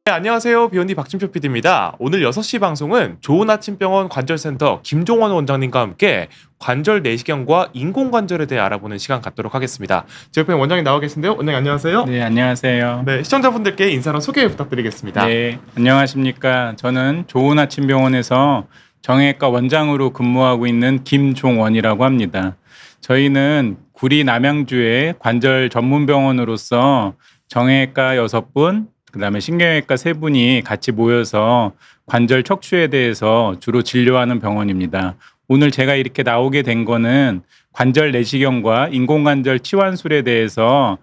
네, 안녕하세요. 비욘디 박진표 PD입니다. 오늘 6시 방송은 좋은 아침 병원 관절센터 김종원 원장님과 함께 관절 내시경과 인공관절에 대해 알아보는 시간 갖도록 하겠습니다. 제 옆에 원장님 나와 계신데요. 원장님 안녕하세요. 네, 안녕하세요. 네, 시청자분들께 인사랑 소개 부탁드리겠습니다. 네, 안녕하십니까. 저는 좋은 아침 병원에서 정형외과 원장으로 근무하고 있는 김종원이라고 합니다. 저희는 구리 남양주의 관절 전문 병원으로서 정형외과 6분, 그다음에 신경외과 3분이 같이 모여서 관절 척추에 대해서 주로 진료하는 병원입니다. 오늘 제가 이렇게 나오게 된 거는 관절 내시경과 인공관절 치환술에 대해서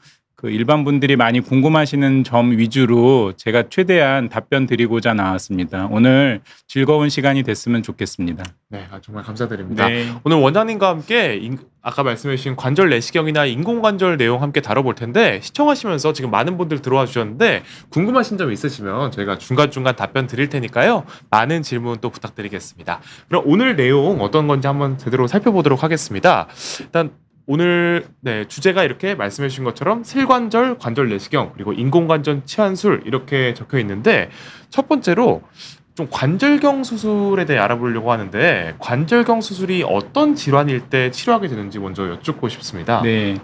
일반 분들이 많이 궁금하시는 점 위주로 제가 최대한 답변 드리고자 나왔습니다. 오늘 즐거운 시간이 됐으면 좋겠습니다. 네, 정말 감사드립니다. 네. 오늘 원장님과 함께 아까 말씀해 주신 관절 내시경이나 인공관절 내용 함께 다뤄볼 텐데, 시청하시면서 지금 많은 분들 들어와 주셨는데 궁금하신 점 있으시면 저희가 중간중간 답변 드릴 테니까요. 많은 질문 또 부탁드리겠습니다. 그럼 오늘 내용 어떤 건지 한번 제대로 살펴보도록 하겠습니다. 일단 오늘 주제가 이렇게 말씀해 주신 것처럼 실관절, 관절 내시경, 그리고 인공관절 치환술 이렇게 적혀 있는데, 첫 번째로 좀 관절경 수술에 대해 알아보려고 하는데, 관절경 수술이 어떤 질환일 때 치료하게 되는지 먼저 여쭙고 싶습니다. 네.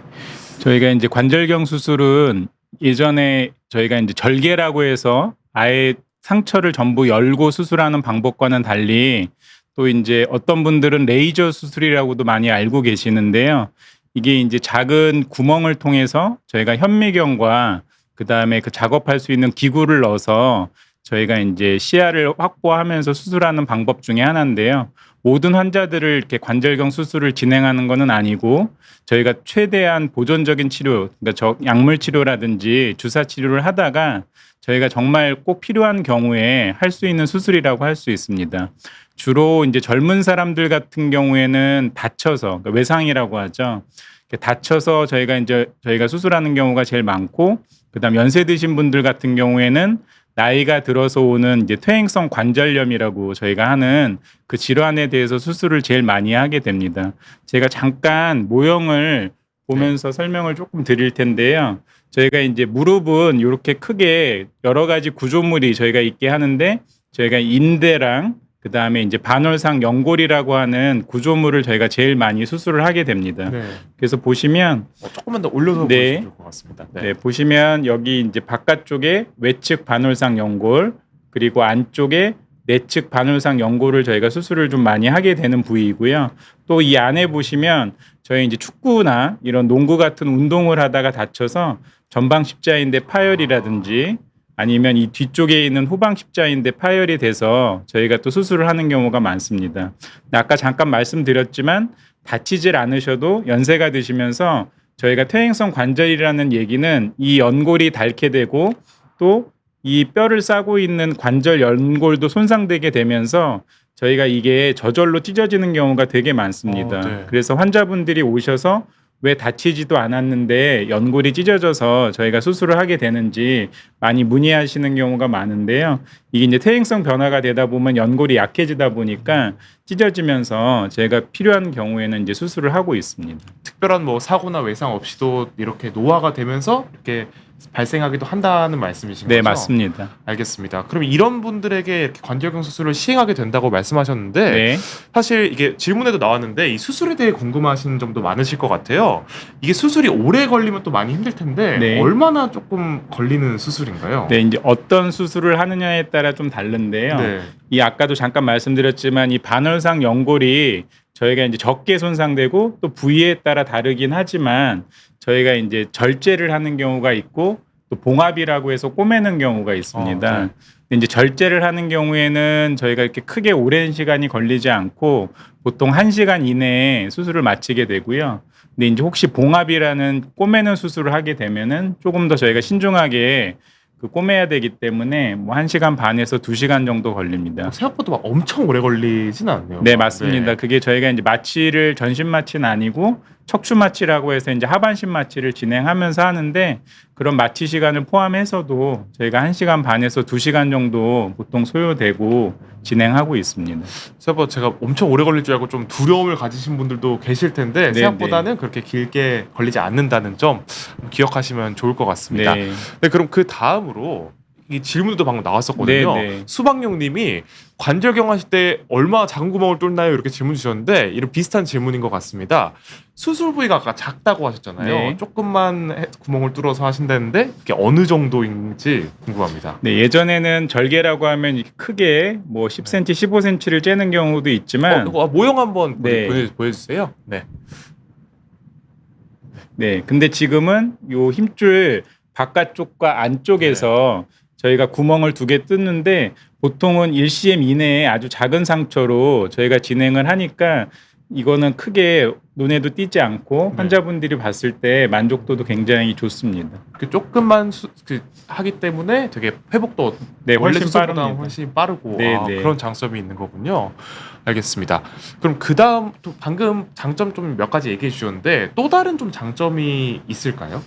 저희가 이제 관절경 수술은 예전에 저희가 이제 절개라고 해서 아예 상처를 전부 열고 수술하는 방법과는 달리 또 이제 어떤 분들은 레이저 수술이라고도 많이 알고 계시는데요. 이게 이제 작은 구멍을 통해서 저희가 현미경과 그다음에 그 작업할 수 있는 기구를 넣어서 저희가 이제 시야를 확보하면서 수술하는 방법 중에 하나인데요. 모든 환자들을 이렇게 관절경 수술을 진행하는 것은 아니고, 저희가 최대한 보존적인 치료, 그러니까 약물 치료라든지 주사 치료를 하다가 저희가 정말 꼭 필요한 경우에 할 수 있는 수술이라고 할 수 있습니다. 주로 이제 젊은 사람들 같은 경우에는 다쳐서, 그러니까 외상이라고 하죠. 다쳐서 저희가 수술하는 경우가 제일 많고, 그다음 연세 드신 분들 같은 경우에는 나이가 들어서 오는 이제 퇴행성 관절염이라고 저희가 하는 그 질환에 대해서 수술을 제일 많이 하게 됩니다. 제가 잠깐 모형을 보면서 설명을 조금 드릴 텐데요. 저희가 이제 무릎은 이렇게 크게 여러 가지 구조물이 저희가 있게 하는데, 저희가 인대랑 그다음에 이제 반월상 연골이라고 하는 구조물을 저희가 제일 많이 수술을 하게 됩니다. 네. 그래서 보시면 조금만 더 올려서 보시면 좋을 것 같습니다. 네, 보시면 여기 이제 바깥쪽에 외측 반월상 연골, 그리고 안쪽에 내측 반월상 연골을 저희가 수술을 좀 많이 하게 되는 부위이고요. 또 이 안에 보시면 저희 이제 축구나 이런 농구 같은 운동을 하다가 다쳐서 전방 십자인대 파열이라든지 아니면 이 뒤쪽에 있는 후방 십자인대 파열이 돼서 저희가 또 수술을 하는 경우가 많습니다. 아까 잠깐 말씀드렸지만 다치질 않으셔도 연세가 드시면서 저희가 퇴행성 관절이라는 얘기는 이 연골이 닳게 되고 또 이 뼈를 싸고 있는 관절 연골도 손상되게 되면서 저희가 이게 저절로 찢어지는 경우가 되게 많습니다. 네. 그래서 환자분들이 오셔서 왜 다치지도 않았는데 연골이 찢어져서 저희가 수술을 하게 되는지 많이 문의하시는 경우가 많은데요. 이게 이제 퇴행성 변화가 되다 보면 연골이 약해지다 보니까 찢어지면서 저희가 필요한 경우에는 이제 수술을 하고 있습니다. 특별한 뭐 사고나 외상 없이도 이렇게 노화가 되면서 이렇게 발생하기도 한다는 말씀이신 거죠? 네, 맞습니다. 알겠습니다. 그럼 이런 분들에게 이렇게 관절경 수술을 시행하게 된다고 말씀하셨는데, 네. 사실 이게 질문에도 나왔는데 이 수술에 대해 궁금하신 점도 많으실 것 같아요. 이게 수술이 오래 걸리면 또 많이 힘들 텐데 네. 얼마나 조금 걸리는 수술인가요? 네, 이제 어떤 수술을 하느냐에 따라 좀 다른데요. 네. 이 아까도 잠깐 말씀드렸지만 이 반월상 연골이 저희가 이제 적게 손상되고 또 부위에 따라 다르긴 하지만 저희가 이제 절제를 하는 경우가 있고 또 봉합이라고 해서 꼬매는 경우가 있습니다. 네. 근데 이제 절제를 하는 경우에는 저희가 이렇게 크게 오랜 시간이 걸리지 않고 보통 1시간 이내에 수술을 마치게 되고요. 근데 이제 혹시 봉합이라는 꼬매는 수술을 하게 되면은 조금 더 저희가 신중하게 꼬매야 되기 때문에 뭐 1시간 반에서 2시간 정도 걸립니다. 생각보다 막 엄청 오래 걸리진 않네요. 네, 맞습니다. 네. 그게 저희가 이제 마취를 전신 마취는 아니고 척추 마취라고 해서 이제 하반신 마취를 진행하면서 하는데, 그런 마취 시간을 포함해서도 저희가 1시간 반에서 2시간 정도 보통 소요되고 진행하고 있습니다. 생각보다 제가 엄청 오래 걸릴 줄 알고 좀 두려움을 가지신 분들도 계실 텐데, 네, 생각보다는 그렇게 길게 걸리지 않는다는 점 기억하시면 좋을 것 같습니다. 네. 네, 그럼 그 다음으로 이 질문도 방금 나왔었거든요. 네. 수박용님이 관절경 하실 때 얼마 작은 구멍을 뚫나요? 이렇게 질문 주셨는데 이런 비슷한 질문인 것 같습니다. 수술 부위가 아까 작다고 하셨잖아요. 네. 조금만 구멍을 뚫어서 하신다는데 이게 어느 정도인지 궁금합니다. 네, 예전에는 절개라고 하면 이렇게 크게 뭐 10cm, 15cm를 째는 경우도 있지만 이거 모형 한번 네. 보여주세요. 네. 네, 근데 지금은 요 힘줄 바깥쪽과 안쪽에서 저희가 구멍을 2개 뜯는데 보통은 1cm 이내에 아주 작은 상처로 저희가 진행을 하니까 이거는 크게 눈에도 띄지 않고 네. 환자분들이 봤을 때 만족도도 굉장히 좋습니다. 그 조금만 하기 때문에 되게 회복도 네, 원래 훨씬 수술보다 빠릅니다. 훨씬 빠르고 네, 아, 네. 그런 장점이 있는 거군요. 알겠습니다. 그럼 그 다음 또 방금 장점 좀 몇 가지 얘기해 주셨는데 또 다른 좀 장점이 있을까요?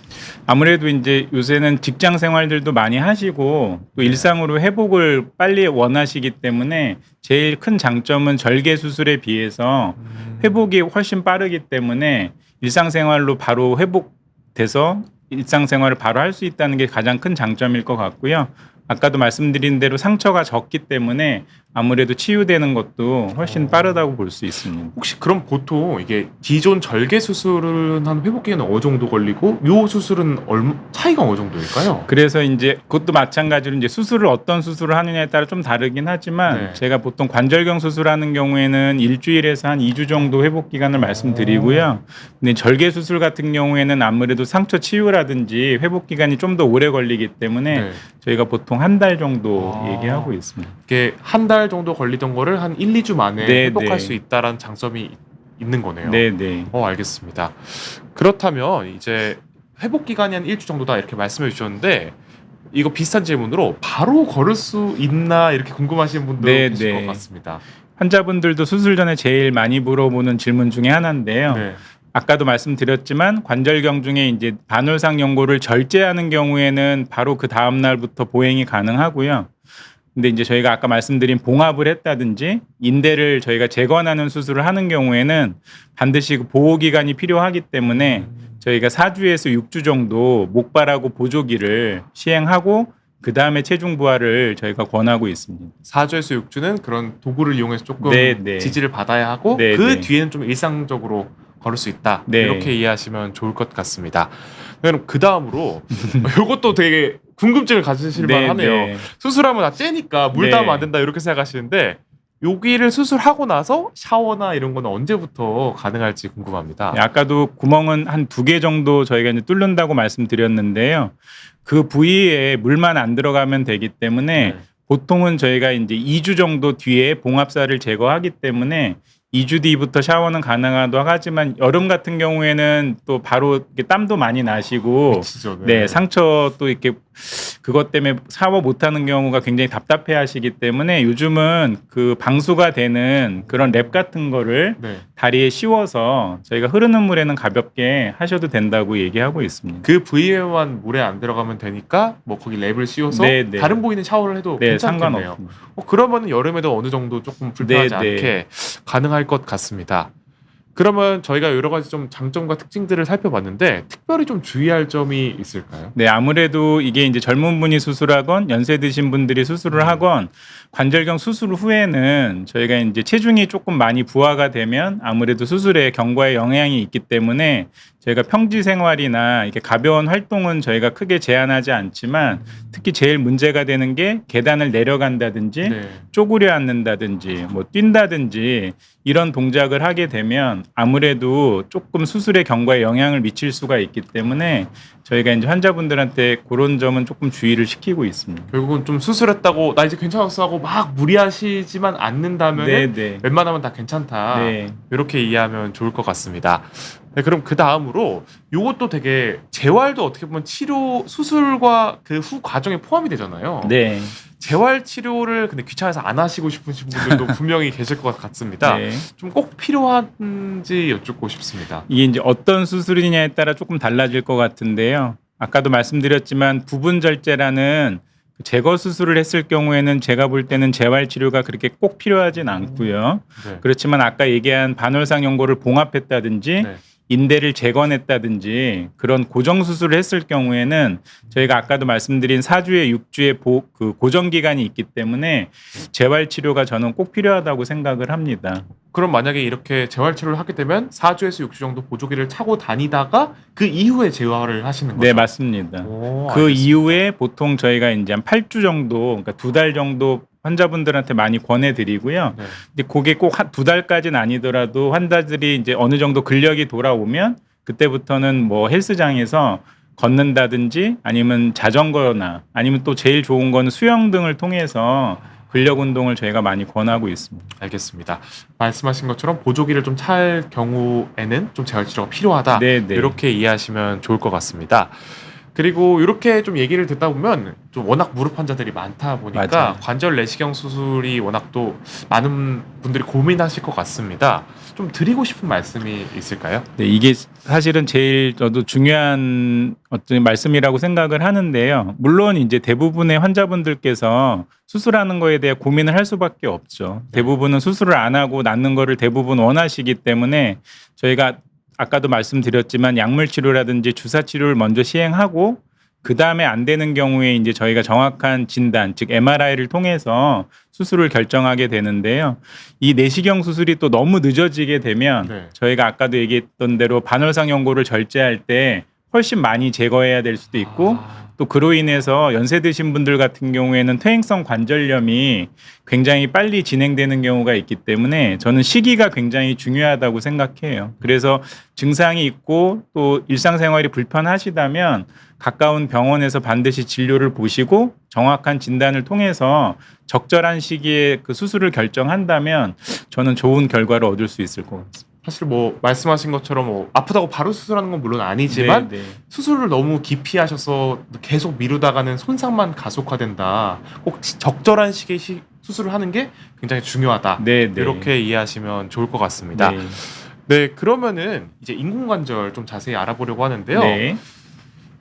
아무래도 이제 요새는 직장 생활들도 많이 하시고 또 네. 일상으로 회복을 빨리 원하시기 때문에 제일 큰 장점은 절개 수술에 비해서 회복이 훨씬 빠르기 때문에 일상생활로 바로 회복돼서 일상생활을 바로 할 수 있다는 게 가장 큰 장점일 것 같고요. 아까도 말씀드린 대로 상처가 적기 때문에 아무래도 치유되는 것도 훨씬 빠르다고 볼 수 있습니다. 혹시 그럼 보통 이게 기존 절개 수술은 한 회복 기간은 어느 정도 걸리고 요 수술은 차이가 어느 정도일까요? 그래서 이제 그것도 마찬가지로 이제 수술을 어떤 수술을 하느냐에 따라 좀 다르긴 하지만 네. 제가 보통 관절경 수술하는 경우에는 일주일에서 한 2주 정도 회복 기간을 말씀드리고요. 근데 절개 수술 같은 경우에는 아무래도 상처 치유라든지 회복 기간이 좀 더 오래 걸리기 때문에 네. 저희가 보통 한 달 정도 아. 얘기하고 있습니다. 이게 한 달 정도 걸리던 거를 한 1, 2주 만에 네, 회복할 네. 수 있다라는 장점이 있는 거네요. 네. 알겠습니다. 그렇다면 이제 회복 기간이 한 1주 정도다 이렇게 말씀해 주셨는데 이거 비슷한 질문으로 바로 걸을 수 있나 이렇게 궁금하신 분도 네, 계실 네. 것 같습니다. 환자분들도 수술 전에 제일 많이 물어보는 질문 중에 하나인데요. 네. 아까도 말씀드렸지만 관절경 중에 이제 반월상 연골을 절제하는 경우에는 바로 그 다음 날부터 보행이 가능하고요. 근데 이제 저희가 아까 말씀드린 봉합을 했다든지 인대를 저희가 재건하는 수술을 하는 경우에는 반드시 그 보호 기간이 필요하기 때문에 저희가 4주에서 6주 정도 목발하고 보조기를 시행하고 그 다음에 체중 부하를 저희가 권하고 있습니다. 4주에서 6주는 그런 도구를 이용해서 조금 네, 네. 지지를 받아야 하고 네, 그 네. 뒤에는 좀 일상적으로 걸을 수 있다. 네. 이렇게 이해하시면 좋을 것 같습니다. 그럼 그 다음으로 이것도 되게 궁금증을 가지실 만하네요. 수술하면 다 째니까 물 네. 닿으면 안 된다 이렇게 생각하시는데 여기를 수술하고 나서 샤워나 이런 거는 언제부터 가능할지 궁금합니다. 네, 아까도 구멍은 한 2개 정도 저희가 이제 뚫는다고 말씀드렸는데요. 그 부위에 물만 안 들어가면 되기 때문에 네. 보통은 저희가 이제 2주 정도 뒤에 봉합살을 제거하기 때문에 2주 뒤부터 샤워는 가능하다고 하지만 여름 같은 경우에는 또 바로 이렇게 땀도 많이 나시고 미치죠, 네, 상처 또 이렇게 그것 때문에 샤워 못하는 경우가 굉장히 답답해하시기 때문에 요즘은 그 방수가 되는 그런 랩 같은 거를 네. 다리에 씌워서 저희가 흐르는 물에는 가볍게 하셔도 된다고 얘기하고 있습니다. 그 부위에만 물에 안 들어가면 되니까 뭐 거기 랩을 씌워서 네, 네. 다른 부위는 샤워를 해도 네, 괜찮겠네요. 상관없습니다. 그러면 여름에도 어느 정도 조금 불편하지 네, 네. 않게 가능할 것 같습니다. 그러면 저희가 여러 가지 좀 장점과 특징들을 살펴봤는데 특별히 좀 주의할 점이 있을까요? 네, 아무래도 이게 이제 젊은 분이 수술하건 연세 드신 분들이 수술을 하건 관절경 수술 후에는 저희가 이제 체중이 조금 많이 부하가 되면 아무래도 수술에 경과에 영향이 있기 때문에 저희가 평지 생활이나 이렇게 가벼운 활동은 저희가 크게 제한하지 않지만 특히 제일 문제가 되는 게 계단을 내려간다든지 네. 쪼그려 앉는다든지 뭐 뛴다든지 이런 동작을 하게 되면 아무래도 조금 수술의 경과에 영향을 미칠 수가 있기 때문에 저희가 이제 환자분들한테 그런 점은 조금 주의를 시키고 있습니다. 결국은 좀 수술했다고 나 이제 괜찮았어 하고 막 무리하시지만 않는다면 네. 웬만하면 다 괜찮다. 네. 이렇게 이해하면 좋을 것 같습니다. 네, 그럼 그 다음으로 요것도 되게 재활도 어떻게 보면 치료 수술과 그 후 과정에 포함이 되잖아요. 네. 재활 치료를 근데 귀찮아서 안 하시고 싶으신 분들도 분명히 계실 것 같습니다. 네. 좀 꼭 필요한지 여쭙고 싶습니다. 이게 이제 어떤 수술이냐에 따라 조금 달라질 것 같은데요. 아까도 말씀드렸지만 부분 절제라는 제거 수술을 했을 경우에는 제가 볼 때는 재활 치료가 그렇게 꼭 필요하진 않고요. 네. 그렇지만 아까 얘기한 반월상 연골을 봉합했다든지 네. 인대를 재건했다든지 그런 고정 수술을 했을 경우에는 저희가 아까도 말씀드린 4주에 6주의 그 고정 기간이 있기 때문에 재활 치료가 저는 꼭 필요하다고 생각을 합니다. 그럼 만약에 이렇게 재활 치료를 하게 되면 4주에서 6주 정도 보조기를 차고 다니다가 그 이후에 재활을 하시는 거죠? 네, 맞습니다. 오, 그 알겠습니다. 이후에 보통 저희가 이제 한 8주 정도, 그러니까 2달 정도 환자분들한테 많이 권해드리고요. 네. 근데 그게 꼭 2달까지는 아니더라도 환자들이 이제 어느 정도 근력이 돌아오면 그때부터는 뭐 헬스장에서 걷는다든지 아니면 자전거나 아니면 또 제일 좋은 거는 수영 등을 통해서 근력 운동을 저희가 많이 권하고 있습니다. 알겠습니다. 말씀하신 것처럼 보조기를 좀 찰 경우에는 좀 재활 치료가 필요하다. 네, 네. 이렇게 이해하시면 좋을 것 같습니다. 그리고 이렇게 좀 얘기를 듣다 보면 좀 워낙 무릎 환자들이 많다 보니까 맞아요. 관절 내시경 수술이 워낙 또 많은 분들이 고민하실 것 같습니다. 좀 드리고 싶은 말씀이 있을까요? 네, 이게 사실은 제일 저도 중요한 어떤 말씀이라고 생각을 하는데요. 물론 이제 대부분의 환자분들께서 수술하는 거에 대해 고민을 할 수밖에 없죠. 대부분은 수술을 안 하고 낫는 거를 대부분 원하시기 때문에 저희가 아까도 말씀드렸지만 약물 치료라든지 주사 치료를 먼저 시행하고 그 다음에 안 되는 경우에 이제 저희가 정확한 진단, 즉 MRI를 통해서 수술을 결정하게 되는데요. 이 내시경 수술이 또 너무 늦어지게 되면 네. 저희가 아까도 얘기했던 대로 반월상 연고를 절제할 때 훨씬 많이 제거해야 될 수도 있고 또 그로 인해서 연세 드신 분들 같은 경우에는 퇴행성 관절염이 굉장히 빨리 진행되는 경우가 있기 때문에 저는 시기가 굉장히 중요하다고 생각해요. 그래서 증상이 있고 또 일상생활이 불편하시다면 가까운 병원에서 반드시 진료를 보시고 정확한 진단을 통해서 적절한 시기에 그 수술을 결정한다면 저는 좋은 결과를 얻을 수 있을 것 같습니다. 사실 뭐 말씀하신 것처럼 뭐 아프다고 바로 수술하는 건 물론 아니지만 네, 네. 수술을 너무 깊이 하셔서 계속 미루다가는 손상만 가속화된다. 꼭 적절한 시기에 수술을 하는 게 굉장히 중요하다. 네, 네. 이렇게 이해하시면 좋을 것 같습니다. 네. 네, 그러면은 이제 인공관절 좀 자세히 알아보려고 하는데요. 네.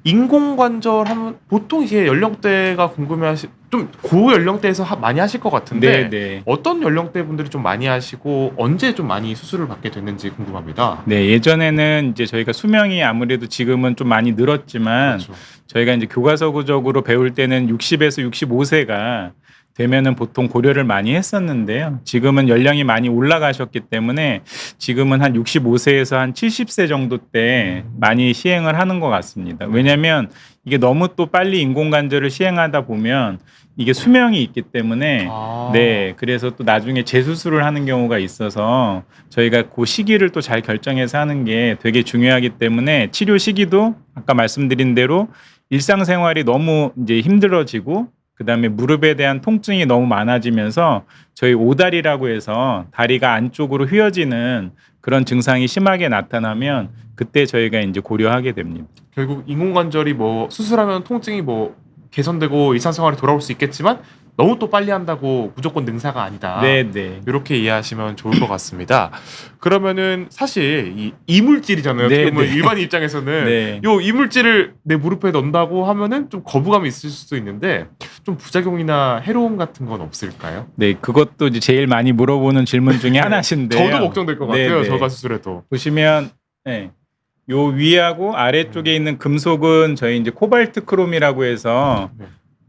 인공관절 하면 보통 이게 연령대가 궁금해하시 좀 고연령대에서 많이 하실 것 같은데 네, 네. 어떤 연령대 분들이 좀 많이 하시고 언제 좀 많이 수술을 받게 됐는지 궁금합니다. 네, 예전에는 이제 저희가 수명이 아무래도 지금은 좀 많이 늘었지만 그렇죠. 저희가 이제 교과서적으로 배울 때는 60에서 65세가 되면은 보통 고려를 많이 했었는데요. 지금은 연령이 많이 올라가셨기 때문에 지금은 한 65세에서 한 70세 정도 때 많이 시행을 하는 것 같습니다. 왜냐하면 이게 너무 또 빨리 인공관절을 시행하다 보면 이게 수명이 있기 때문에 네, 그래서 또 나중에 재수술을 하는 경우가 있어서 저희가 그 시기를 또 잘 결정해서 하는 게 되게 중요하기 때문에 치료 시기도 아까 말씀드린 대로 일상생활이 너무 이제 힘들어지고 그다음에 무릎에 대한 통증이 너무 많아지면서 저희 오다리라고 해서 다리가 안쪽으로 휘어지는 그런 증상이 심하게 나타나면 그때 저희가 이제 고려하게 됩니다. 결국 인공관절이 뭐 수술하면 통증이 뭐 개선되고 일상생활에 돌아올 수 있겠지만 너무 또 빨리 한다고 무조건 능사가 아니다. 네, 네. 이렇게 이해하시면 좋을 것 같습니다. 그러면은 사실 이 이물질이잖아요. 네, 어떻게 보면 네. 일반 입장에서는 네. 요 이물질을 내 무릎에 넣는다고 하면은 좀 거부감이 있을 수도 있는데 좀 부작용이나 해로움 같은 건 없을까요? 네, 그것도 이제 제일 많이 물어보는 질문 중에 하나신데요. 저도 걱정될 것 네, 같아요. 네. 저가 수술해도. 보시면 네. 요 위하고 아래쪽에 있는 금속은 저희 이제 코발트 크롬이라고 해서 네.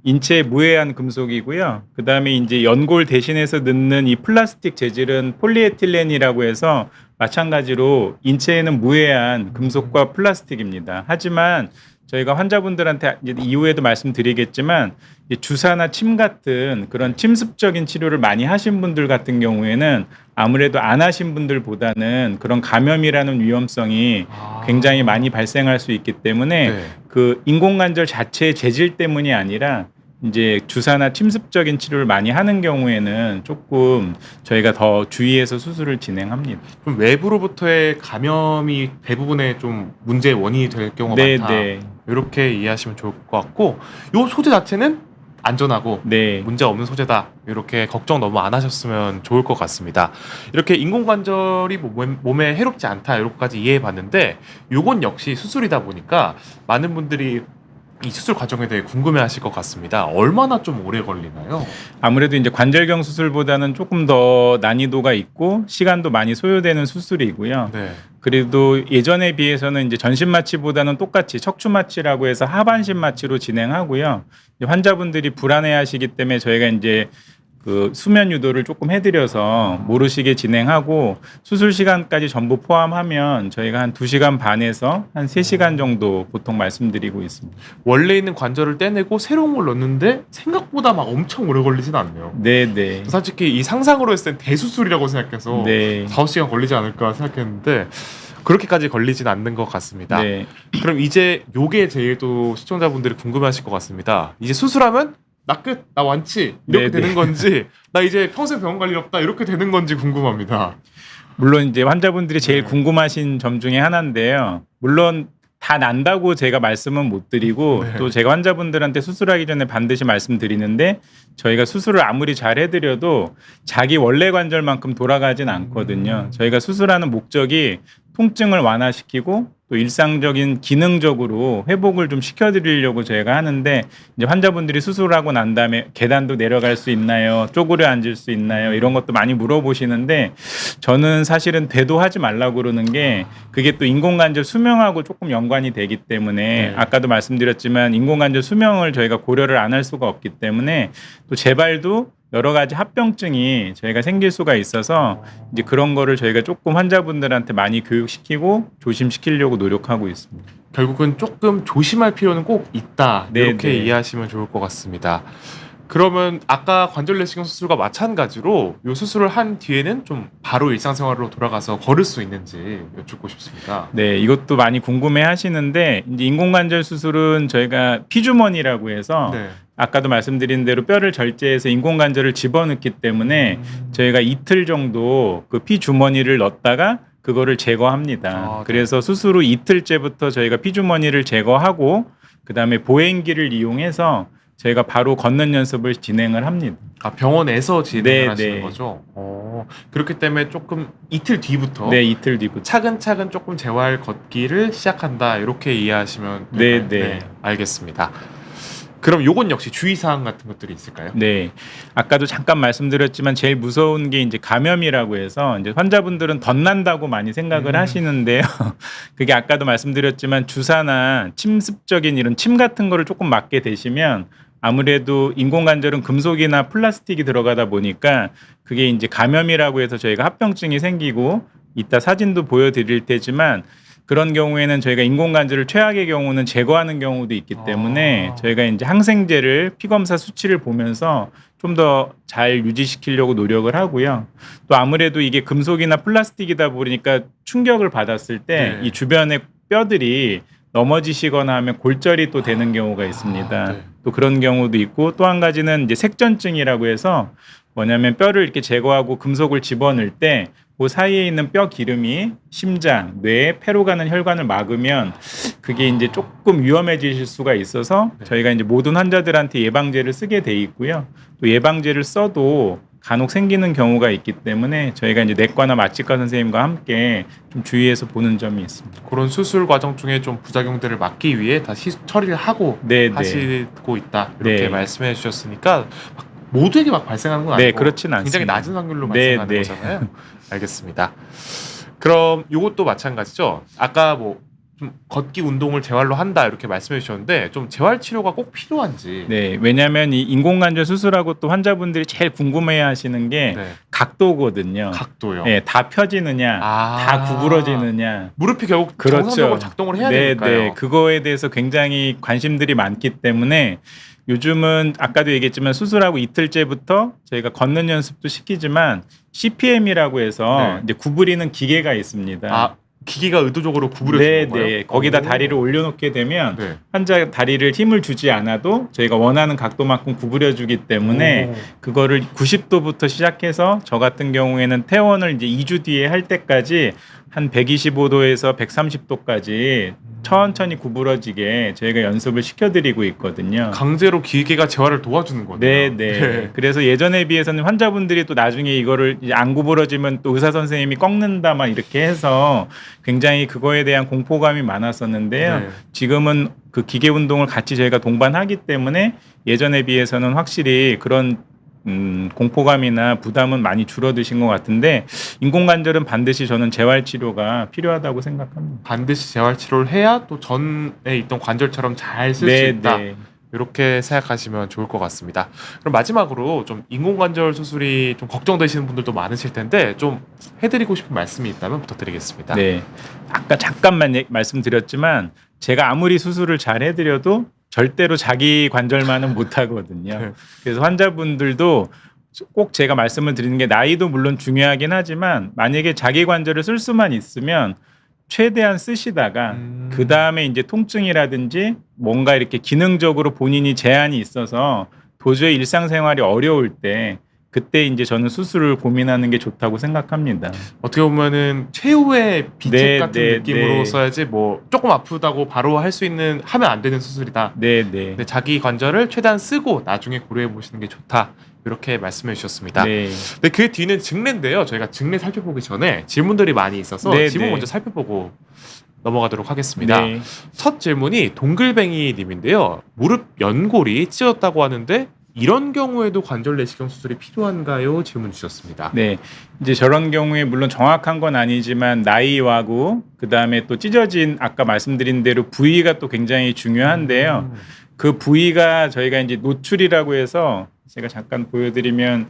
인체에 무해한 금속이고요. 그다음에 이제 연골 대신해서 넣는 이 플라스틱 재질은 폴리에틸렌이라고 해서 마찬가지로 인체에는 무해한 금속과 플라스틱입니다. 하지만 저희가 환자분들한테 이제 이후에도 말씀드리겠지만 이제 주사나 침 같은 그런 침습적인 치료를 많이 하신 분들 같은 경우에는 아무래도 안 하신 분들보다는 그런 감염이라는 위험성이 굉장히 많이 발생할 수 있기 때문에 네. 그 인공관절 자체의 재질 때문이 아니라 이제 주사나 침습적인 치료를 많이 하는 경우에는 조금 저희가 더 주의해서 수술을 진행합니다. 그럼 외부로부터의 감염이 대부분의 좀 문제의 원인이 될 경우가 네, 많다. 네, 이렇게 이해하시면 좋을 것 같고 요 소재 자체는 안전하고 네. 문제 없는 소재다. 이렇게 걱정 너무 안 하셨으면 좋을 것 같습니다. 이렇게 인공관절이 몸에 해롭지 않다. 이렇게까지 이해해 봤는데 요건 역시 수술이다 보니까 많은 분들이 이 수술 과정에 대해 궁금해하실 것 같습니다. 얼마나 좀 오래 걸리나요? 아무래도 이제 관절경 수술보다는 조금 더 난이도가 있고 시간도 많이 소요되는 수술이고요. 네. 그래도 예전에 비해서는 이제 전신 마취보다는 똑같이 척추 마취라고 해서 하반신 마취로 진행하고요. 이제 환자분들이 불안해하시기 때문에 저희가 이제 그 수면 유도를 조금 해드려서 모르시게 진행하고 수술 시간까지 전부 포함하면 저희가 한 2시간 반에서 한 3시간 정도 보통 말씀드리고 있습니다. 원래 있는 관절을 떼내고 새로운 걸 넣는데 생각보다 막 엄청 오래 걸리진 않네요. 네네. 솔직히 이 상상으로 했을 땐 대수술이라고 생각해서 네. 4-5시간 걸리지 않을까 생각했는데 그렇게까지 걸리진 않는 것 같습니다. 네. 그럼 이제 요게 제일 또 시청자분들이 궁금해하실 것 같습니다. 이제 수술하면 나 끝, 나 완치 이렇게 네네. 되는 건지 나 이제 평생 병원 갈 일 없다 이렇게 되는 건지 궁금합니다. 물론 이제 환자분들이 제일 네. 궁금하신 점 중에 하나인데요. 물론 다 난다고 제가 말씀은 못 드리고 네. 또 제가 환자분들한테 수술하기 전에 반드시 말씀드리는데 저희가 수술을 아무리 잘 해드려도 자기 원래 관절만큼 돌아가진 않거든요. 저희가 수술하는 목적이 통증을 완화시키고 또 일상적인 기능적으로 회복을 좀 시켜드리려고 저희가 하는데 이제 환자분들이 수술하고 난 다음에 계단도 내려갈 수 있나요? 쪼그려 앉을 수 있나요? 이런 것도 많이 물어보시는데 저는 사실은 되도하지 말라고 그러는 게 그게 또 인공관절 수명하고 조금 연관이 되기 때문에 네. 아까도 말씀드렸지만 인공관절 수명을 저희가 고려를 안 할 수가 없기 때문에 또 재발도 여러 가지 합병증이 저희가 생길 수가 있어서 이제 그런 거를 저희가 조금 환자분들한테 많이 교육시키고 조심시키려고 노력하고 있습니다. 결국은 조금 조심할 필요는 꼭 있다 네, 이렇게 네. 이해하시면 좋을 것 같습니다. 그러면 아까 관절 내시경 수술과 마찬가지로 이 수술을 한 뒤에는 좀 바로 일상생활로 돌아가서 걸을 수 있는지 여쭙고 싶습니다. 네, 이것도 많이 궁금해 하시는데 이제 인공관절 수술은 저희가 피주머니라고 해서 네. 아까도 말씀드린 대로 뼈를 절제해서 인공관절을 집어넣기 때문에 저희가 이틀 정도 그 피주머니를 넣었다가 그거를 제거합니다. 아, 네. 그래서 수술 후 이틀째부터 저희가 피주머니를 제거하고 그다음에 보행기를 이용해서 저희가 바로 걷는 연습을 진행을 합니다. 아, 병원에서 진행을 네, 하시는 네. 거죠? 그렇기 때문에 조금 이틀 뒤부터 네, 이틀 뒤부터. 차근차근 조금 재활 걷기를 시작한다 이렇게 이해하시면 네, 될까요? 네. 알겠습니다. 그럼 요건 역시 주의사항 같은 것들이 있을까요? 네. 아까도 잠깐 말씀드렸지만 제일 무서운 게 이제 감염이라고 해서 이제 환자분들은 덧난다고 많이 생각을 하시는데요. 그게 아까도 말씀드렸지만 주사나 침습적인 이런 침 같은 거를 조금 맞게 되시면 아무래도 인공관절은 금속이나 플라스틱이 들어가다 보니까 그게 이제 감염이라고 해서 저희가 합병증이 생기고 이따 사진도 보여드릴 테지만 그런 경우에는 저희가 인공관절을 최악의 경우는 제거하는 경우도 있기 때문에 저희가 이제 항생제를 피검사 수치를 보면서 좀 더 잘 유지시키려고 노력을 하고요. 또 아무래도 이게 금속이나 플라스틱이다 보니까 충격을 받았을 때 이 네. 주변의 뼈들이 넘어지시거나 하면 골절이 또 되는 경우가 있습니다. 네. 또 그런 경우도 있고 또 한 가지는 이제 색전증이라고 해서 뭐냐면 뼈를 이렇게 제거하고 금속을 집어넣을 때 그 사이에 있는 뼈 기름이 심장, 뇌, 폐로 가는 혈관을 막으면 그게 이제 조금 위험해지실 수가 있어서 네. 저희가 이제 모든 환자들한테 예방제를 쓰게 돼 있고요. 또 예방제를 써도 간혹 생기는 경우가 있기 때문에 저희가 이제 내과나 마취과 선생님과 함께 좀 주의해서 보는 점이 있습니다. 그런 수술 과정 중에 좀 부작용들을 막기 위해 다시 처리를 하고 네, 네. 하시고 있다 이렇게 네. 말씀해 주셨으니까 막 모두에게 막 발생하는 건 네, 아니고 그렇진 굉장히 않습니다. 낮은 확률로 네, 발생하는 네. 거잖아요. 알겠습니다. 그럼 이것도 마찬가지죠. 아까 뭐 좀 걷기 운동을 재활로 한다 이렇게 말씀해 주셨는데 좀 재활 치료가 꼭 필요한지. 네, 왜냐하면 이 인공관절 수술하고 또 환자분들이 제일 궁금해하시는 게 네. 각도거든요. 각도요. 네, 다 펴지느냐, 다 구부러지느냐. 무릎이 결국 그렇죠. 정상적으로 작동을 해야 네, 되니까요. 네, 그거에 대해서 굉장히 관심들이 많기 때문에 요즘은 아까도 얘기했지만 수술하고 이틀째부터 저희가 걷는 연습도 시키지만 CPM이라고 해서 네. 이제 구부리는 기계가 있습니다. 아, 기계가 의도적으로 구부려지는 네, 건가요? 네. 거기다 오. 다리를 올려놓게 되면 네. 환자 다리를 힘을 주지 않아도 저희가 원하는 각도만큼 구부려주기 때문에 오. 그거를 90도부터 시작해서 저 같은 경우에는 퇴원을 이제 2주 뒤에 할 때까지 한 125도에서 130도까지 천천히 구부러지게 저희가 연습을 시켜드리고 있거든요. 강제로 기계가 재활을 도와주는 거네요. 네, 네. 그래서 예전에 비해서는 환자분들이 또 나중에 이거를 이제 안 구부러지면 또 의사 선생님이 꺾는다 막 이렇게 해서 굉장히 그거에 대한 공포감이 많았었는데요. 네. 지금은 그 기계 운동을 같이 저희가 동반하기 때문에 예전에 비해서는 확실히 그런 공포감이나 부담은 많이 줄어드신 것 같은데 인공관절은 반드시 저는 재활 치료가 필요하다고 생각합니다. 반드시 재활 치료를 해야 또 전에 있던 관절처럼 잘 쓸 수 있다. 이렇게 생각하시면 좋을 것 같습니다. 그럼 마지막으로 좀 인공관절 수술이 좀 걱정되시는 분들도 많으실 텐데 좀 해드리고 싶은 말씀이 있다면 부탁드리겠습니다. 네, 아까 잠깐만 말씀드렸지만 제가 아무리 수술을 잘 해드려도 절대로 자기 관절만은 못 하거든요. 네. 그래서 환자분들도 꼭 제가 말씀을 드리는 게 나이도 물론 중요하긴 하지만 만약에 자기 관절을 쓸 수만 있으면 최대한 쓰시다가 그 다음에 이제 통증이라든지 뭔가 이렇게 기능적으로 본인이 제한이 있어서 도저히 일상생활이 어려울 때 그때 이제 저는 수술을 고민하는 게 좋다고 생각합니다. 어떻게 보면은 최후의 비책 네, 같은 네, 느낌으로 써야지 뭐 조금 아프다고 바로 할 수 있는 하면 안 되는 수술이다. 네. 근데 자기 관절을 최대한 쓰고 나중에 고려해 보시는 게 좋다. 이렇게 말씀해 주셨습니다. 네. 근데 그 뒤는 증례인데요. 저희가 증례 살펴보기 전에 질문들이 많이 있어서 네, 질문 네. 먼저 살펴보고 넘어가도록 하겠습니다. 네. 첫 질문이 동글뱅이 님인데요. 무릎 연골이 찢어졌다고 하는데 이런 경우에도 관절 내시경 수술이 필요한가요? 질문 주셨습니다. 네, 이제 저런 경우에 물론 정확한 건 아니지만 나이하고 그 다음에 또 찢어진 아까 말씀드린 대로 부위가 또 굉장히 중요한데요. 그 부위가 저희가 이제 노출이라고 해서 제가 잠깐 보여드리면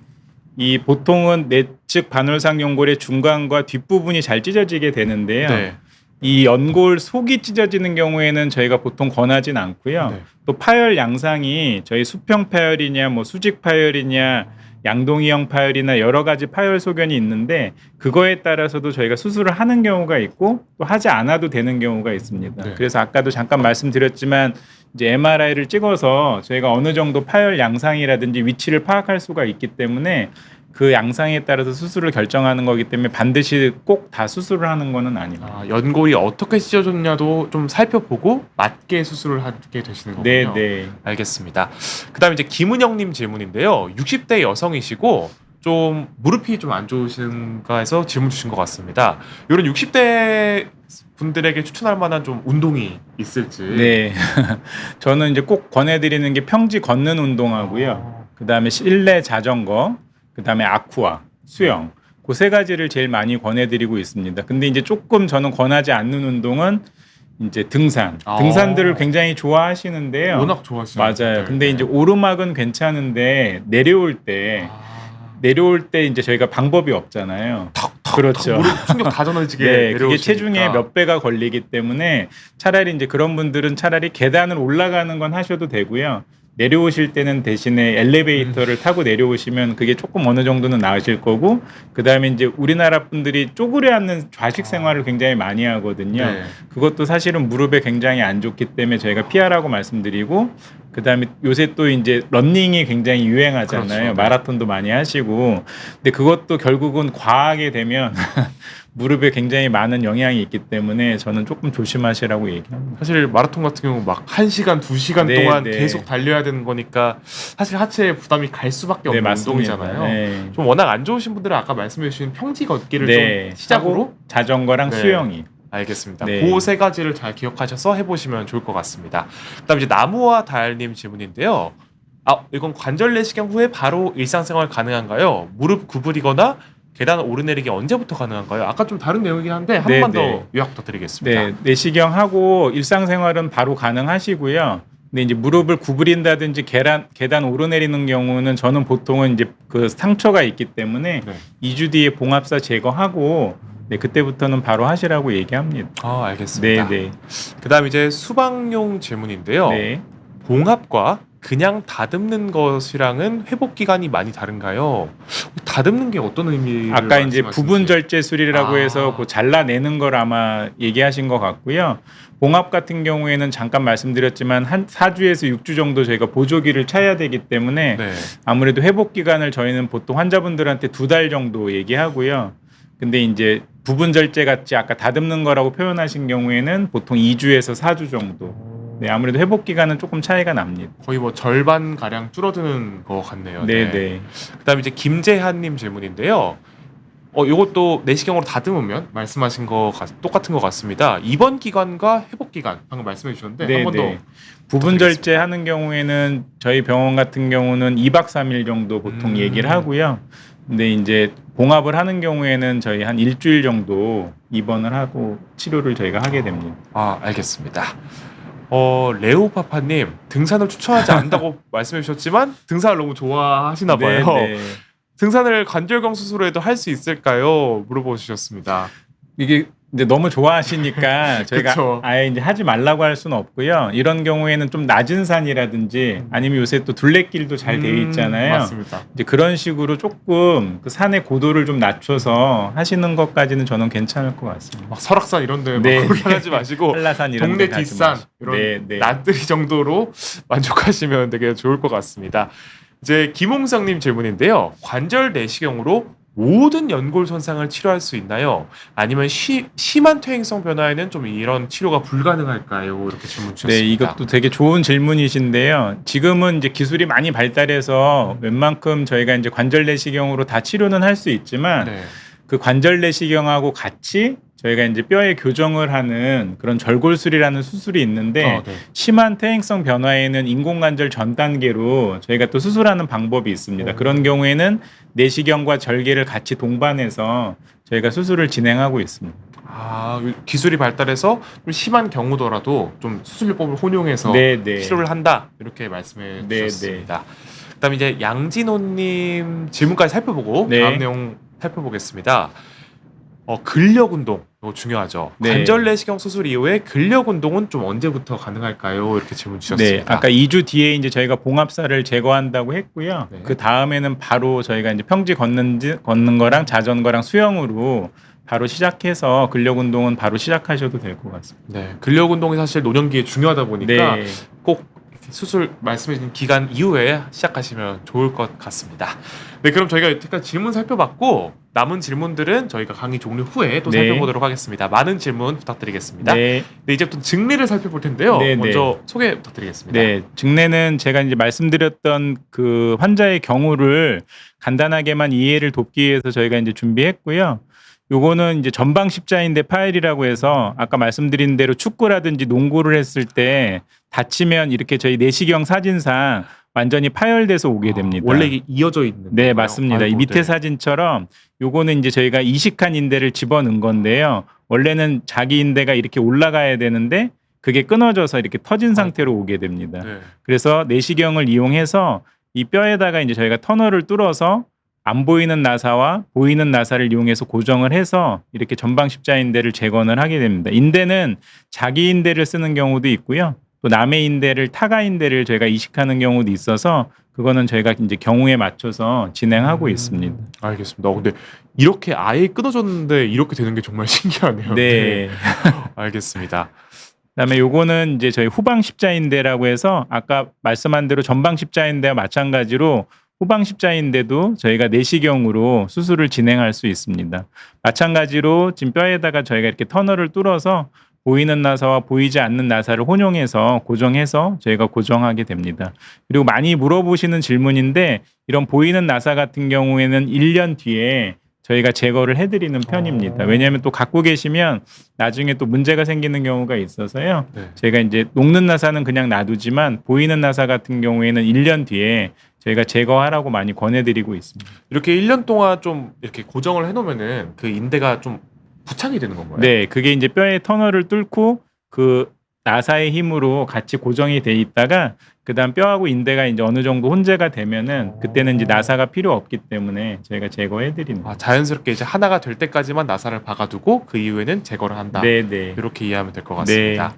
이 보통은 내측 반월상 연골의 중간과 뒷부분이 잘 찢어지게 되는데요. 네. 이 연골 속이 찢어지는 경우에는 저희가 보통 권하진 않고요. 네. 또 파열 양상이 저희 수평 파열이냐 뭐 수직 파열이냐 양동이형 파열이나 여러 가지 파열 소견이 있는데 그거에 따라서도 저희가 수술을 하는 경우가 있고 또 하지 않아도 되는 경우가 있습니다. 네. 그래서 아까도 잠깐 말씀드렸지만 이제 MRI를 찍어서 저희가 어느 정도 파열 양상이라든지 위치를 파악할 수가 있기 때문에 그 양상에 따라서 수술을 결정하는 거기 때문에 반드시 꼭 다 수술을 하는 거는 아닙니다. 아, 연골이 어떻게 찢어졌냐도 좀 살펴보고 맞게 수술을 하게 되시는 거군요. 네. 알겠습니다. 그다음에 이제 김은영님 질문인데요. 60대 여성이시고 좀 무릎이 좀 안 좋으신가 해서 질문 주신 것 같습니다. 이런 60대 분들에게 추천할 만한 좀 운동이 있을지. 네. 저는 이제 꼭 권해드리는 게 평지 걷는 운동하고요. 그 다음에 실내 자전거, 그 다음에 아쿠아, 수영. 그 세 가지를 제일 많이 권해드리고 있습니다. 근데 이제 조금 저는 권하지 않는 운동은 이제 등산. 등산들을 굉장히 좋아하시는데요. 워낙 좋아하시는 맞아요. 분들. 근데 이제 오르막은 괜찮은데 내려올 때 이제 저희가 방법이 없잖아요. 그렇죠. 무릎 충격 다 전해지게 네, 내려오시니까. 그게 체중의 몇 배가 걸리기 때문에 차라리 이제 그런 분들은 차라리 계단을 올라가는 건 하셔도 되고요. 내려오실 때는 대신에 엘리베이터를 타고 내려오시면 그게 조금 어느 정도는 나으실 거고 그다음에 이제 우리나라 분들이 쪼그려 앉는 좌식 생활을 굉장히 많이 하거든요. 네. 그것도 사실은 무릎에 굉장히 안 좋기 때문에 저희가 피하라고 말씀드리고 그다음에 요새 또 이제 러닝이 굉장히 유행하잖아요. 그렇죠. 네. 마라톤도 많이 하시고 근데 그것도 결국은 과하게 되면 무릎에 굉장히 많은 영향이 있기 때문에 저는 조금 조심하시라고 얘기합니다. 사실 마라톤 같은 경우 막 1시간, 2시간 네, 동안 네. 계속 달려야 되는 거니까 사실 하체에 부담이 갈 수밖에 없는 맞습니다. 운동이잖아요. 네. 좀 워낙 안 좋으신 분들은 아까 말씀해 주신 평지 걷기를 네. 좀 시작으로 하고 자전거랑 네. 수영이. 알겠습니다. 네. 그 세 가지를 잘 기억하셔서 해보시면 좋을 것 같습니다. 그다음 이제 나무와 달님 질문인데요. 이건 관절 내시경 후에 바로 일상생활 가능한가요? 무릎 구부리거나 계단 오르내리기 언제부터 가능한가요? 아까 좀 다른 내용이긴 한데 한 번 더 요약 부탁드리겠습니다. 네, 내시경하고 일상생활은 바로 가능하시고요. 근데 이제 무릎을 구부린다든지 계단 오르내리는 경우는 저는 보통은 이제 그 상처가 있기 때문에 네. 2주 뒤에 봉합사 제거하고 그때부터는 바로 하시라고 얘기합니다. 알겠습니다. 네. 그다음 이제 수방용 질문인데요. 네. 봉합과 그냥 다듬는 것이랑은 회복 기간이 많이 다른가요? 다듬는 게 어떤 의미를 아까 이제 말씀하시는지. 부분 절제술이라고 해서 그 잘라내는 걸 아마 얘기하신 것 같고요. 봉합 같은 경우에는 잠깐 말씀드렸지만 한 4주에서 6주 정도 저희가 보조기를 차야 되기 때문에 네. 아무래도 회복 기간을 저희는 보통 환자분들한테 2달 정도 얘기하고요. 근데 이제 부분 절제 같이 아까 다듬는 거라고 표현하신 경우에는 보통 2주에서 4주 정도. 네, 아무래도 회복 기간은 조금 차이가 납니다. 거의 뭐 절반 가량 줄어드는 것 같네요. 네. 그다음에 이제 김재한님 질문인데요. 이것도 내시경으로 다듬으면 말씀하신 똑같은 것 같습니다. 입원 기간과 회복 기간 방금 말씀해 주셨는데 한 번 더. 부분 절제하는 경우에는 저희 병원 같은 경우는 2박 3일 정도 보통 얘기를 하고요. 근데 이제 봉합을 하는 경우에는 저희 한 일주일 정도 입원을 하고 치료를 저희가 하게 됩니다. 알겠습니다. 레오파파님 등산을 추천하지 않는다고 말씀해 주셨지만 등산을 너무 좋아하시나 봐요. 네. 등산을 관절경 수술로 해도 할 수 있을까요? 물어보셨습니다. 이게 이제 너무 좋아하시니까 저희가 그쵸. 아예 이제 하지 말라고 할 수는 없고요. 이런 경우에는 좀 낮은 산이라든지 아니면 요새 또 둘레길도 잘 되어 있잖아요. 맞습니다. 이제 그런 식으로 조금 그 산의 고도를 좀 낮춰서 하시는 것까지는 저는 괜찮을 것 같습니다. 막 설악산 이런 데 네. 올라가지 마시고 한라산 이런 동네 데 가지 뒷산 마시고. 이런 네. 나들이 정도로 만족하시면 되게 좋을 것 같습니다. 이제 김홍성님 질문인데요. 관절 내시경으로 모든 연골 손상을 치료할 수 있나요? 아니면 심한 퇴행성 변화에는 좀 이런 치료가 불가능할까요? 이렇게 질문 주셨습니다. 네, 이것도 되게 좋은 질문이신데요. 지금은 이제 기술이 많이 발달해서 웬만큼 저희가 이제 관절 내시경으로 다 치료는 할 수 있지만 네. 그 관절 내시경하고 같이 저희가 이제 뼈에 교정을 하는 그런 절골술이라는 수술이 있는데 네. 심한 퇴행성 변화에는 인공관절 전 단계로 저희가 또 수술하는 방법이 있습니다. 그런 경우에는 내시경과 절개를 같이 동반해서 저희가 수술을 진행하고 있습니다. 기술이 발달해서 좀 심한 경우더라도 좀 수술요법을 혼용해서 네. 치료를 한다 이렇게 말씀해 네, 주셨습니다. 그다음에 이제 양진호님 질문까지 살펴보고 네. 다음 내용 살펴보겠습니다. 근력 운동 이거 중요하죠. 네. 관절 내시경 수술 이후에 근력 운동은 좀 언제부터 가능할까요? 이렇게 질문 주셨습니다. 네, 아까 2주 뒤에 이제 저희가 봉합살을 제거한다고 했고요. 네. 그 다음에는 바로 저희가 이제 평지 걷는 거랑 자전거랑 수영으로 바로 시작해서 근력 운동은 바로 시작하셔도 될 것 같습니다. 네, 근력 운동이 사실 노년기에 중요하다 보니까 네. 꼭 수술 말씀해주신 기간 이후에 시작하시면 좋을 것 같습니다. 네, 그럼 저희가 여태까지 질문 살펴봤고 남은 질문들은 저희가 강의 종료 후에 또 네. 살펴보도록 하겠습니다. 많은 질문 부탁드리겠습니다. 네. 네, 이제부터 증례를 살펴볼 텐데요. 네, 먼저 소개 부탁드리겠습니다. 네, 증례는 제가 이제 말씀드렸던 그 환자의 경우를 간단하게만 이해를 돕기 위해서 저희가 이제 준비했고요. 요거는 이제 전방 십자인대 파열이라고 해서 아까 말씀드린 대로 축구라든지 농구를 했을 때 다치면 이렇게 저희 내시경 사진상 완전히 파열돼서 오게 됩니다. 원래 이게 이어져 있는 네, 건가요? 맞습니다. 이 아이고, 밑에 네. 사진처럼 요거는 이제 저희가 이식한 인대를 집어넣은 건데요. 원래는 자기 인대가 이렇게 올라가야 되는데 그게 끊어져서 이렇게 터진 상태로 오게 됩니다. 네. 그래서 내시경을 이용해서 이 뼈에다가 이제 저희가 터널을 뚫어서 안 보이는 나사와 보이는 나사를 이용해서 고정을 해서 이렇게 전방 십자인대를 재건을 하게 됩니다. 인대는 자기 인대를 쓰는 경우도 있고요. 또 남의 인대를 타가 인대를 저희가 이식하는 경우도 있어서 그거는 저희가 이제 경우에 맞춰서 진행하고 있습니다. 알겠습니다. 근데 이렇게 아예 끊어졌는데 이렇게 되는 게 정말 신기하네요. 네. 알겠습니다. 그다음에 요거는 이제 저희 후방 십자인대라고 해서 아까 말씀한 대로 전방 십자인대와 마찬가지로 후방 십자인대도 저희가 내시경으로 수술을 진행할 수 있습니다. 마찬가지로 지금 뼈에다가 저희가 이렇게 터널을 뚫어서 보이는 나사와 보이지 않는 나사를 혼용해서 고정해서 저희가 고정하게 됩니다. 그리고 많이 물어보시는 질문인데 이런 보이는 나사 같은 경우에는 1년 뒤에 저희가 제거를 해드리는 편입니다. 왜냐하면 또 갖고 계시면 나중에 또 문제가 생기는 경우가 있어서요. 네. 저희가 이제 녹는 나사는 그냥 놔두지만 보이는 나사 같은 경우에는 1년 뒤에 저희가 제거하라고 많이 권해드리고 있습니다. 이렇게 1년 동안 좀 이렇게 고정을 해놓으면은 그 인대가 좀 부착이 되는 건가요? 네, 그게 이제 뼈의 터널을 뚫고 그 나사의 힘으로 같이 고정이 돼 있다가 그다음 뼈하고 인대가 이제 어느 정도 혼재가 되면은 그때는 이제 나사가 필요 없기 때문에 저희가 제거해 드리는. 자연스럽게 이제 하나가 될 때까지만 나사를 박아두고 그 이후에는 제거를 한다. 네, 네. 이렇게 이해하면 될 것 같습니다. 네.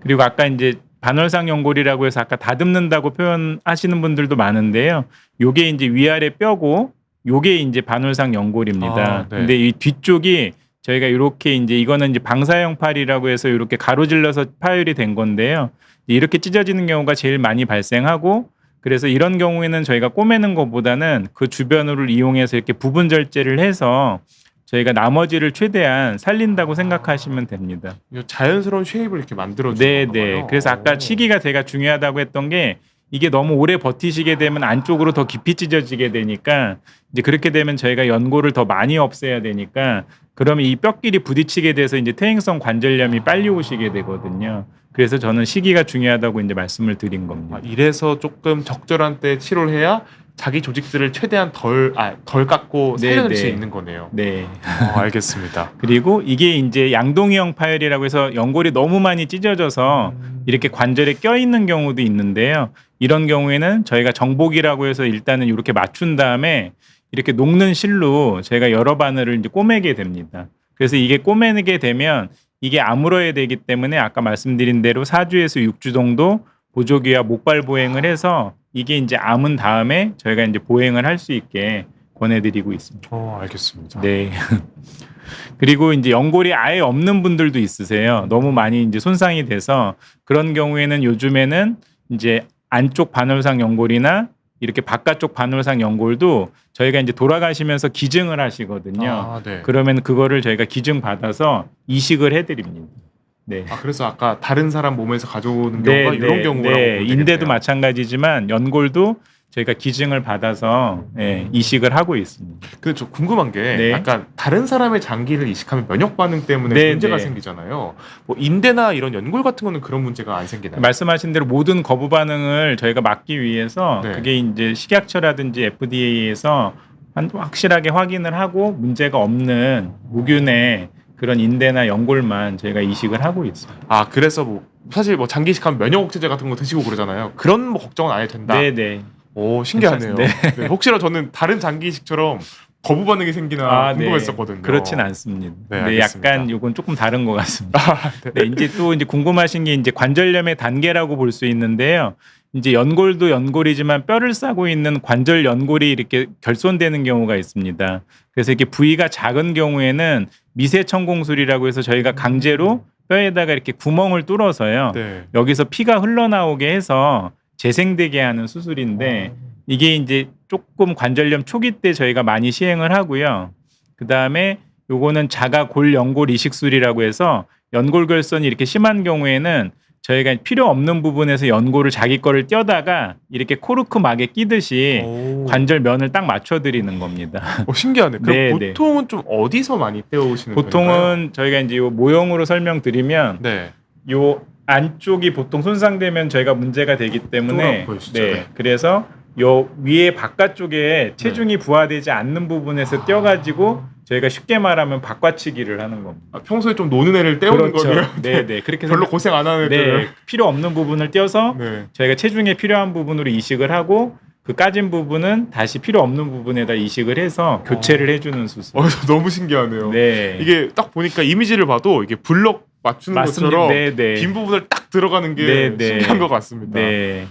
그리고 아까 이제 반월상 연골이라고 해서 아까 다듬는다고 표현하시는 분들도 많은데요. 요게 이제 위아래 뼈고 요게 이제 반월상 연골입니다. 네. 근데 이 뒤쪽이 저희가 이렇게 이제 이거는 이제 방사형 팔이라고 해서 이렇게 가로질러서 파열이 된 건데요. 이렇게 찢어지는 경우가 제일 많이 발생하고 그래서 이런 경우에는 저희가 꼬매는 것보다는 그 주변을 이용해서 이렇게 부분 절제를 해서 저희가 나머지를 최대한 살린다고 생각하시면 됩니다. 자연스러운 쉐입을 이렇게 만들어주는 네, 건가요? 네. 그래서 아까 시기가 제가 중요하다고 했던 게 이게 너무 오래 버티시게 되면 안쪽으로 더 깊이 찢어지게 되니까 이제 그렇게 되면 저희가 연골을 더 많이 없애야 되니까 그러면 이 뼈끼리 부딪히게 돼서 이제 퇴행성 관절염이 빨리 오시게 되거든요. 그래서 저는 시기가 중요하다고 이제 말씀을 드린 겁니다. 이래서 조금 적절한 때 치료를 해야 자기 조직들을 최대한 덜 깎고 네, 살려낼 네. 수 있는 거네요. 네. 알겠습니다. 그리고 이게 이제 양동이형 파열이라고 해서 연골이 너무 많이 찢어져서 이렇게 관절에 껴 있는 경우도 있는데요. 이런 경우에는 저희가 정복이라고 해서 일단은 이렇게 맞춘 다음에 이렇게 녹는 실로 저희가 여러 바늘을 이제 꼬매게 됩니다. 그래서 이게 꼬매게 되면 이게 아물어야 되기 때문에 아까 말씀드린 대로 4주에서 6주 정도 보조기와 목발 보행을 해서 이게 이제 아문 다음에 저희가 이제 보행을 할 수 있게 권해드리고 있습니다. 알겠습니다. 네. 그리고 이제 연골이 아예 없는 분들도 있으세요. 너무 많이 이제 손상이 돼서 그런 경우에는 요즘에는 이제 안쪽 반월상 연골이나 이렇게 바깥쪽 반월상 연골도 저희가 이제 돌아가시면서 기증을 하시거든요. 네. 그러면 그거를 저희가 기증 받아서 이식을 해드립니다. 네. 그래서 아까 다른 사람 몸에서 가져오는 경우가 이런 경우라고 보면 되겠네요. 인대도 마찬가지지만 연골도 저희가 기증을 받아서 이식을 하고 있습니다. 근데 저 궁금한 게 네. 약간 다른 사람의 장기를 이식하면 면역 반응 때문에 네, 문제가 네. 생기잖아요. 뭐 인대나 이런 연골 같은 거는 그런 문제가 안 생기나요? 말씀하신 대로 모든 거부 반응을 저희가 막기 위해서 네. 그게 이제 식약처라든지 FDA에서 확실하게 확인을 하고 문제가 없는 무균의 그런 인대나 연골만 저희가 이식을 하고 있습니다. 그래서 뭐 사실 뭐 장기 이식하면 면역 억제제 같은 거 드시고 그러잖아요. 그런 뭐 걱정은 안 해도 된다. 네네. 오, 신기하네요. 네. 네, 혹시나 저는 다른 장기 이식처럼 거부 반응이 생기나 궁금했었거든요. 그렇진 않습니다. 네, 네, 알겠습니다. 약간 이건 조금 다른 것 같습니다. 네, 이제 또 이제 궁금하신 게 이제 관절염의 단계라고 볼 수 있는데요. 이제 연골도 연골이지만 뼈를 싸고 있는 관절 연골이 이렇게 결손되는 경우가 있습니다. 그래서 이렇게 부위가 작은 경우에는 미세 천공술이라고 해서 저희가 강제로 뼈에다가 이렇게 구멍을 뚫어서요. 네. 여기서 피가 흘러나오게 해서 재생되게 하는 수술인데 이게 이제 조금 관절염 초기 때 저희가 많이 시행을 하고요. 그다음에 요거는 자가 골 연골 이식술이라고 해서 연골 결손이 이렇게 심한 경우에는 저희가 필요 없는 부분에서 연골을 자기 거를 떼다가 이렇게 코르크 막에 끼듯이 관절 면을 딱 맞춰드리는 겁니다. 신기하네. 그럼 네, 네. 보통은 좀 어디서 많이 떼어오시는 보통은 저희가 이제 요 모형으로 설명드리면 네. 요 안쪽이 보통 손상되면 저희가 문제가 되기 때문에 보여주시죠. 네. 그래서 요 위에 바깥쪽에 체중이 부하되지 않는 부분에서 떼어가지고 저희가 쉽게 말하면 바꿔치기를 하는 겁니다. 평소에 좀 노는 애를 떼우는 그렇죠. 거네요. 네네. 그렇게 별로 고생 안 하는 애들을. 네, 필요 없는 부분을 떼어서 네. 저희가 체중에 필요한 부분으로 이식을 하고 그 까진 부분은 다시 필요 없는 부분에다 이식을 해서 교체를 해주는 수술. 너무 신기하네요. 네. 이게 딱 보니까 이미지를 봐도 이게 블럭 맞추는 맞습니다. 것처럼 네네. 빈 부분을 딱 들어가는 게 네네. 신기한 것 같습니다. 네.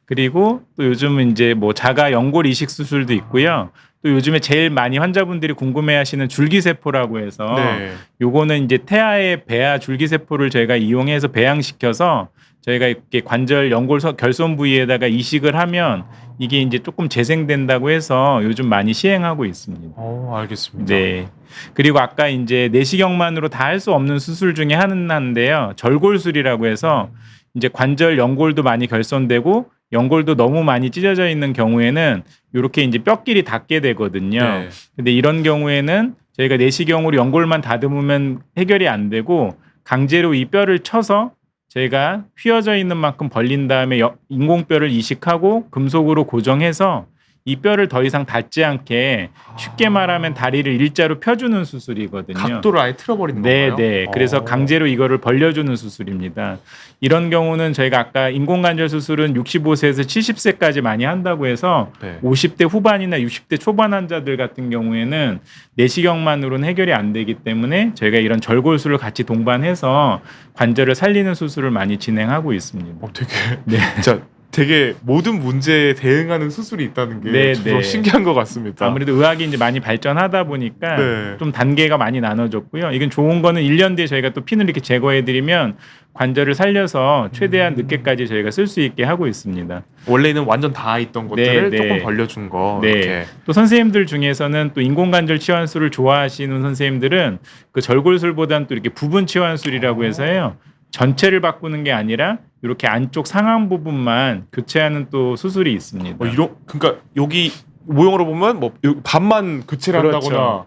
그리고 또 요즘은 이제 뭐 자가 연골 이식 수술도 있고요. 또 요즘에 제일 많이 환자분들이 궁금해하시는 줄기세포라고 해서 네. 요거는 이제 태아의 배아 줄기세포를 저희가 이용해서 배양시켜서 저희가 이렇게 관절 연골 결손 부위에다가 이식을 하면 이게 이제 조금 재생된다고 해서 요즘 많이 시행하고 있습니다. 알겠습니다. 네. 그리고 아까 이제 내시경만으로 다 할 수 없는 수술 중에 하나인데요. 절골술이라고 해서 이제 관절 연골도 많이 결손되고 연골도 너무 많이 찢어져 있는 경우에는 이렇게 이제 뼈끼리 닿게 되거든요. 네. 근데 이런 경우에는 저희가 내시경으로 연골만 다듬으면 해결이 안 되고 강제로 이 뼈를 쳐서 저희가 휘어져 있는 만큼 벌린 다음에 인공뼈를 이식하고 금속으로 고정해서 이 뼈를 더 이상 닿지 않게 쉽게 말하면 다리를 일자로 펴주는 수술이거든요. 각도를 아예 틀어버리는 건가요? 네. 그래서 강제로 이거를 벌려주는 수술입니다. 이런 경우는 저희가 아까 인공관절 수술은 65세에서 70세까지 많이 한다고 해서 네. 50대 후반이나 60대 초반 환자들 같은 경우에는 내시경만으로는 해결이 안 되기 때문에 저희가 이런 절골술을 같이 동반해서 관절을 살리는 수술을 많이 진행하고 있습니다. 되게 네. 진짜 되게 모든 문제에 대응하는 수술이 있다는 게 네, 좀 네. 신기한 것 같습니다. 아무래도 의학이 이제 많이 발전하다 보니까 네. 좀 단계가 많이 나눠졌고요. 이건 좋은 거는 1년 뒤에 저희가 또 핀을 이렇게 제거해드리면 관절을 살려서 최대한 늦게까지 저희가 쓸 수 있게 하고 있습니다. 원래는 완전 닿아 있던 것들을 네, 네. 조금 벌려준 거. 네. 이렇게. 또 선생님들 중에서는 또 인공관절 치환술을 좋아하시는 선생님들은 그 절골술보다는 또 이렇게 부분 치환술이라고 해서요. 전체를 바꾸는 게 아니라 이렇게 안쪽 상완 부분만 교체하는 또 수술이 있습니다. 그러니까 여기 모형으로 보면 뭐 반만 교체를 그렇죠. 한다거나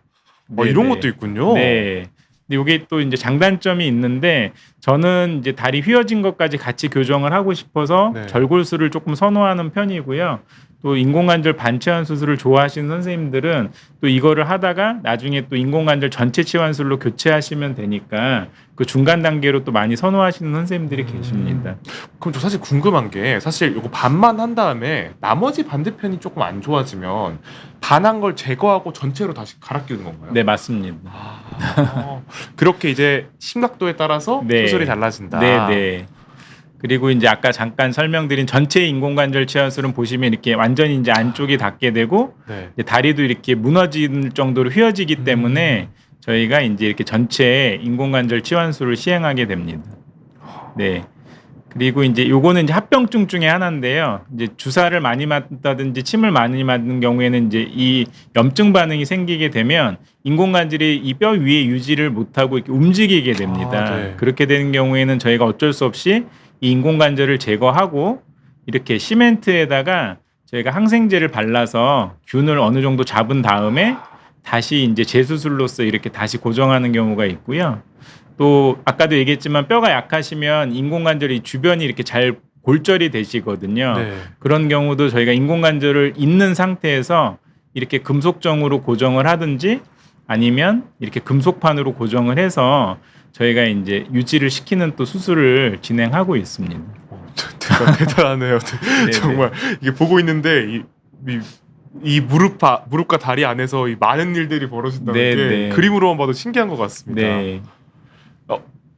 네네. 이런 것도 있군요. 네. 근데 이게 또 이제 장단점이 있는데 저는 이제 다리 휘어진 것까지 같이 교정을 하고 싶어서 네. 절골수를 조금 선호하는 편이고요. 또 인공관절 반치환 수술을 좋아하시는 선생님들은 또 이거를 하다가 나중에 또 인공관절 전체 치환술로 교체하시면 되니까 그 중간 단계로 또 많이 선호하시는 선생님들이 계십니다. 그럼 저 사실 궁금한 게 사실 이거 반만 한 다음에 나머지 반대편이 조금 안 좋아지면 반한 걸 제거하고 전체로 다시 갈아 끼우는 건가요? 네, 맞습니다. 그렇게 이제 심각도에 따라서 네. 수술이 달라진다. 네, 네. 그리고 이제 아까 잠깐 설명드린 전체 인공관절 치환술은 보시면 이렇게 완전히 이제 안쪽이 닿게 되고 네. 이제 다리도 이렇게 무너질 정도로 휘어지기 때문에 저희가 이제 이렇게 전체 인공관절 치환술을 시행하게 됩니다. 네. 그리고 이제 요거는 이제 합병증 중에 하나인데요. 이제 주사를 많이 맞다든지 침을 많이 맞는 경우에는 이제 이 염증 반응이 생기게 되면 인공관절이 이 뼈 위에 유지를 못하고 이렇게 움직이게 됩니다. 네. 그렇게 되는 경우에는 저희가 어쩔 수 없이 이 인공관절을 제거하고 이렇게 시멘트에다가 저희가 항생제를 발라서 균을 어느 정도 잡은 다음에 다시 이제 재수술로서 이렇게 다시 고정하는 경우가 있고요. 또 아까도 얘기했지만 뼈가 약하시면 인공관절이 주변이 이렇게 잘 골절이 되시거든요. 네. 그런 경우도 저희가 인공관절을 있는 상태에서 이렇게 금속정으로 고정을 하든지 아니면 이렇게 금속판으로 고정을 해서 저희가 이제 유지를 시키는 또 수술을 진행하고 있습니다. 대단하네요. 네네. 정말 이게 보고 있는데 이 무릎과 다리 안에서 이 많은 일들이 벌어진다는 게 네네. 그림으로만 봐도 신기한 것 같습니다. 네.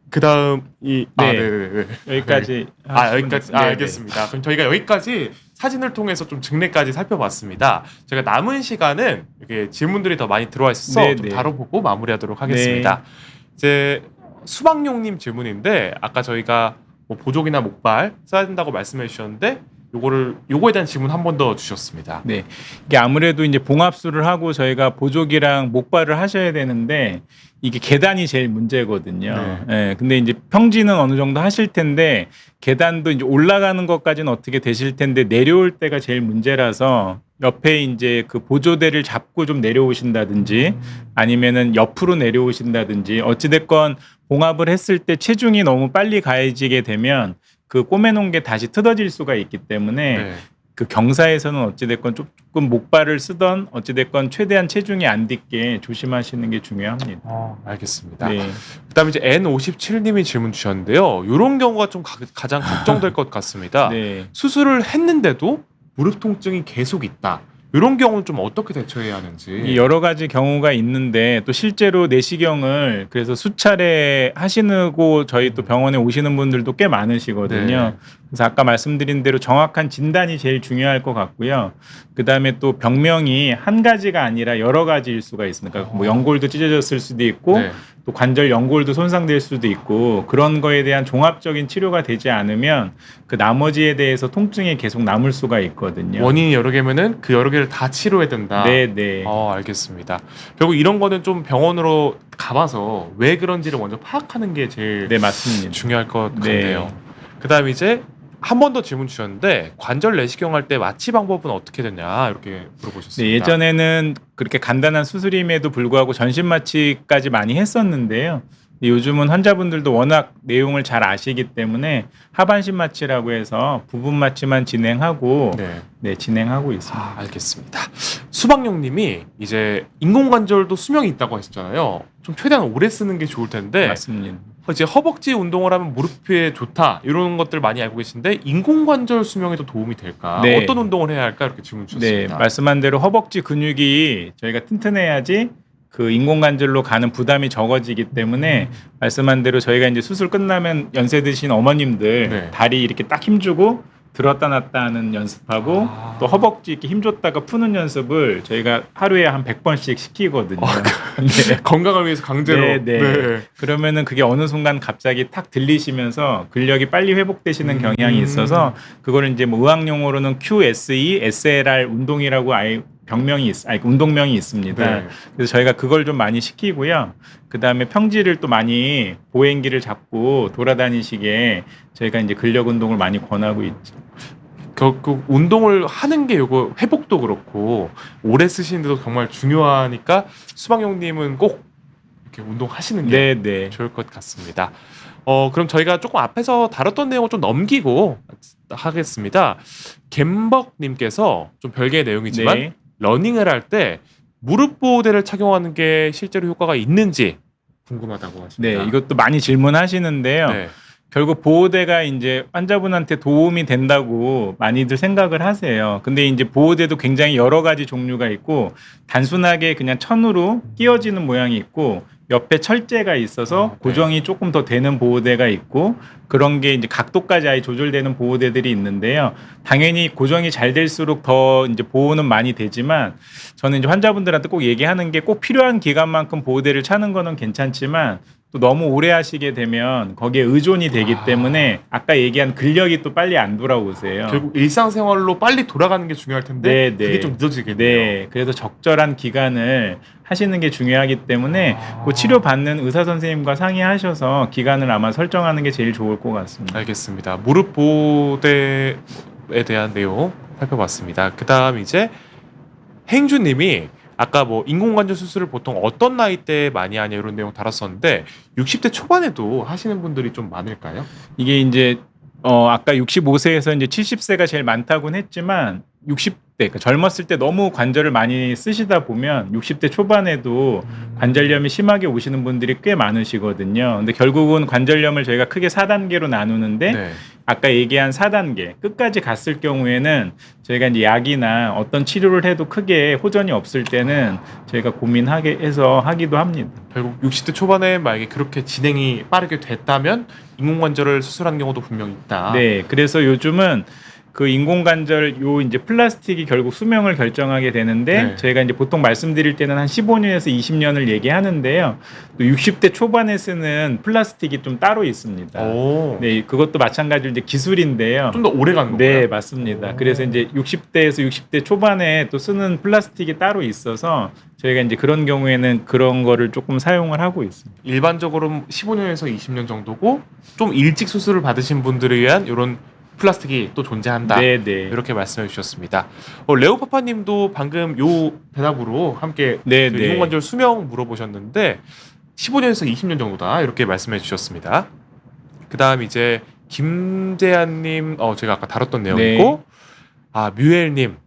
그다음 네. 네네네. 여기까지. 여기까지. 네네. 알겠습니다. 그럼 저희가 여기까지 사진을 통해서 좀 증례까지 살펴봤습니다. 제가 남은 시간은 이렇게 질문들이 더 많이 들어와 있어서 네네. 좀 다뤄보고 마무리하도록 하겠습니다. 이제 수박용님 질문인데 아까 저희가 뭐 보조기나 목발 써야 된다고 말씀해 주셨는데 요거에 대한 질문 한 번 더 주셨습니다. 네. 이게 아무래도 이제 봉합술을 하고 저희가 보조기랑 목발을 하셔야 되는데 이게 계단이 제일 문제거든요. 네. 근데 이제 평지는 어느 정도 하실 텐데 계단도 이제 올라가는 것까지는 어떻게 되실 텐데 내려올 때가 제일 문제라서 옆에 이제 그 보조대를 잡고 좀 내려오신다든지 아니면은 옆으로 내려오신다든지 어찌됐건 봉합을 했을 때 체중이 너무 빨리 가해지게 되면 그 꼬매놓은 게 다시 뜯어질 수가 있기 때문에 네. 그 경사에서는 어찌됐건 조금 목발을 쓰던 어찌됐건 최대한 체중이 안 딛게 조심하시는 게 중요합니다. 알겠습니다. 네. 그다음에 이제 N57님이 질문 주셨는데요. 이런 경우가 좀 가장 걱정될 것 같습니다. 네. 수술을 했는데도 무릎 통증이 계속 있다. 이런 경우는 좀 어떻게 대처해야 하는지. 이 여러 가지 경우가 있는데 또 실제로 내시경을 그래서 수차례 하시고 저희 또 병원에 오시는 분들도 꽤 많으시거든요. 네. 그래서 아까 말씀드린 대로 정확한 진단이 제일 중요할 것 같고요. 그 다음에 또 병명이 한 가지가 아니라 여러 가지일 수가 있으니까 뭐 연골도 찢어졌을 수도 있고 네. 또 관절 연골도 손상될 수도 있고 그런 거에 대한 종합적인 치료가 되지 않으면 그 나머지에 대해서 통증이 계속 남을 수가 있거든요. 원인이 여러 개면은 그 여러 개를 다 치료해야 된다. 네. 알겠습니다. 결국 이런 거는 좀 병원으로 가봐서 왜 그런지를 먼저 파악하는 게 제일 네, 맞습니다. 중요할 것 네. 같네요. 그다음 이제 한 번 더 질문 주셨는데 관절 내시경 할 때 마취 방법은 어떻게 되냐 이렇게 물어보셨습니다. 네, 예전에는 그렇게 간단한 수술임에도 불구하고 전신 마취까지 많이 했었는데요. 요즘은 환자분들도 워낙 내용을 잘 아시기 때문에 하반신 마취라고 해서 부분 마취만 진행하고 진행하고 있습니다. 알겠습니다. 수박용님이 이제 인공관절도 수명이 있다고 하셨잖아요. 좀 최대한 오래 쓰는 게 좋을 텐데 맞습니다. 이제 허벅지 운동을 하면 무릎에 좋다 이런 것들 많이 알고 계신데 인공관절 수명에도 도움이 될까? 네. 어떤 운동을 해야 할까 이렇게 질문 네, 주셨습니다. 말씀한 대로 허벅지 근육이 저희가 튼튼해야지 그 인공관절로 가는 부담이 적어지기 때문에 말씀한 대로 저희가 이제 수술 끝나면 연세 드신 어머님들 네. 다리 이렇게 딱 힘주고 들었다 놨다 하는 연습하고 또 허벅지 이렇게 힘줬다가 푸는 연습을 저희가 하루에 한 100번씩 시키거든요. 네. 건강을 위해서 강제로. 네. 그러면은 그게 어느 순간 갑자기 탁 들리시면서 근력이 빨리 회복되시는 경향이 있어서 그거를 이제 뭐 의학 용어로는 QSE, SLR 운동이라고 아예 운동명이 있습니다. 네. 그래서 저희가 그걸 좀 많이 시키고요. 그 다음에 평지를 또 많이 보행기를 잡고 돌아다니시게 저희가 이제 근력 운동을 많이 권하고 있죠. 결국 운동을 하는 게 요거 회복도 그렇고 오래 쓰시는데도 정말 중요하니까 수방용님은 꼭 이렇게 운동하시는 게 네. 좋을 것 같습니다. 그럼 저희가 조금 앞에서 다뤘던 내용을 좀 넘기고 하겠습니다. 갬벅님께서 좀 별개의 내용이지만 네. 러닝을 할 때 무릎 보호대를 착용하는 게 실제로 효과가 있는지 궁금하다고 하십니다. 네, 이것도 많이 질문하시는데요. 네. 결국 보호대가 이제 환자분한테 도움이 된다고 많이들 생각을 하세요. 근데 이제 보호대도 굉장히 여러 가지 종류가 있고 단순하게 그냥 천으로 끼워지는 모양이 있고 옆에 철제가 있어서 네. 고정이 조금 더 되는 보호대가 있고 그런 게 이제 각도까지 아예 조절되는 보호대들이 있는데요. 당연히 고정이 잘 될수록 더 이제 보호는 많이 되지만 저는 이제 환자분들한테 꼭 얘기하는 게 꼭 필요한 기간만큼 보호대를 차는 거는 괜찮지만 또 너무 오래 하시게 되면 거기에 의존이 되기 때문에 아까 얘기한 근력이 또 빨리 안 돌아오세요. 결국 일상생활로 빨리 돌아가는 게 중요할 텐데 네. 그게 좀 늦어지겠네요. 네, 그래서 적절한 기간을 하시는 게 중요하기 때문에 그 치료 받는 의사 선생님과 상의하셔서 기간을 아마 설정하는 게 제일 좋을 것 같습니다. 알겠습니다. 무릎 보호대에 대한 내용 살펴봤습니다. 그다음 이제 행주님이 아까 뭐 인공관절 수술을 보통 어떤 나이 때 많이 하냐 이런 내용 달았었는데 60대 초반에도 하시는 분들이 좀 많을까요? 이게 이제 아까 65세에서 이제 70세가 제일 많다고는 했지만 60대 그러니까 젊었을 때 너무 관절을 많이 쓰시다 보면 60대 초반에도 관절염이 심하게 오시는 분들이 꽤 많으시거든요. 근데 결국은 관절염을 저희가 크게 4단계로 나누는데 네. 아까 얘기한 4단계 끝까지 갔을 경우에는 저희가 이제 약이나 어떤 치료를 해도 크게 호전이 없을 때는 저희가 고민하게 해서 하기도 합니다. 결국 60대 초반에 만약에 그렇게 진행이 빠르게 됐다면 인공관절을 수술하는 경우도 분명히 있다. 네, 그래서 요즘은 그 인공관절 요 이제 플라스틱이 결국 수명을 결정하게 되는데 네. 저희가 이제 보통 말씀드릴 때는 한 15년에서 20년을 얘기하는데요. 또 60대 초반에 쓰는 플라스틱이 좀 따로 있습니다. 오. 네, 그것도 마찬가지로 이제 기술인데요. 좀 더 오래 가는 건가요? 네, 맞습니다. 그래서 이제 60대에서 60대 초반에 또 쓰는 플라스틱이 따로 있어서 저희가 이제 그런 경우에는 그런 거를 조금 사용을 하고 있습니다. 일반적으로 15년에서 20년 정도고 좀 일찍 수술을 받으신 분들을 위한 이런 플라스틱이 또 존재한다. 네. 이렇게 말씀해 주셨습니다. 레오파파님도 방금 요 대답으로 함께 네. 그 인공관절 수명 물어보셨는데 15년에서 20년 정도다 이렇게 말씀해 주셨습니다. 그다음 이제 김재한님 제가 아까 다뤘던 내용이고 뮤엘님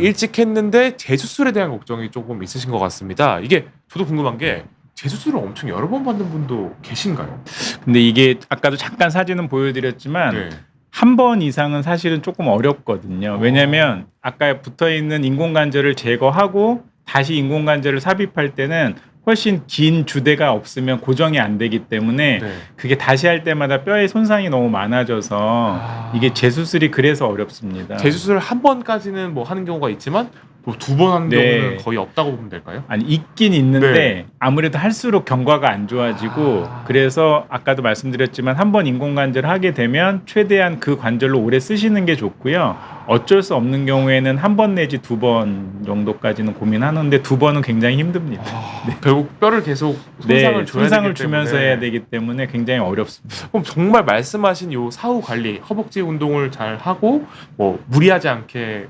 일찍 했는데 재수술에 대한 걱정이 조금 있으신 것 같습니다. 이게 저도 궁금한 게 재수술을 엄청 여러 번 받는 분도 계신가요? 근데 이게 아까도 잠깐 사진은 보여드렸지만 네. 한 번 이상은 사실은 조금 어렵거든요. 왜냐하면 아까 붙어 있는 인공관절을 제거하고 다시 인공관절을 삽입할 때는 훨씬 긴 주대가 없으면 고정이 안 되기 때문에 네. 그게 다시 할 때마다 뼈의 손상이 너무 많아져서 이게 재수술이 그래서 어렵습니다. 재수술 한 번까지는 뭐 하는 경우가 있지만 뭐 두 번 하는 네. 경우는 거의 없다고 보면 될까요? 아니 있긴 있는데 네. 아무래도 할수록 경과가 안 좋아지고 그래서 아까도 말씀드렸지만 한 번 인공관절을 하게 되면 최대한 그 관절로 오래 쓰시는 게 좋고요. 어쩔 수 없는 경우에는 한 번 내지 두 번 정도까지는 고민하는데 두 번은 굉장히 힘듭니다. 결국 뼈를 계속 손상을 줘야 손상을 되기 주면서 때문에. 해야 되기 때문에 굉장히 어렵습니다. 그럼 정말 말씀하신 요 사후 관리, 허벅지 운동을 잘 하고 뭐 무리하지 않게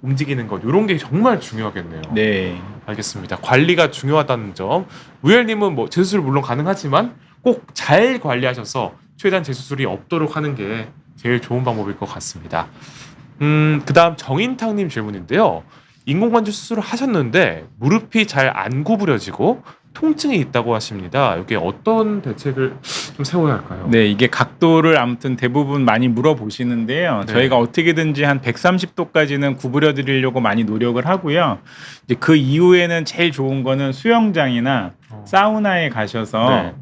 움직이는 것 이런 게 정말 중요하겠네요. 네. 알겠습니다. 관리가 중요하다는 점. 우열님은 뭐 재수술 물론 가능하지만 꼭 잘 관리하셔서 최대한 재수술이 없도록 하는 게 제일 좋은 방법일 것 같습니다. 그다음 정인탕님 질문인데요. 인공관절 수술을 하셨는데 무릎이 잘 안 구부려지고 통증이 있다고 하십니다. 이게 어떤 대책을 좀 세워야 할까요? 네, 이게 각도를 아무튼 대부분 많이 물어보시는데요. 네. 저희가 어떻게든지 한 130도까지는 구부려 드리려고 많이 노력을 하고요. 이제 그 이후에는 제일 좋은 거는 수영장이나 사우나에 가셔서 네.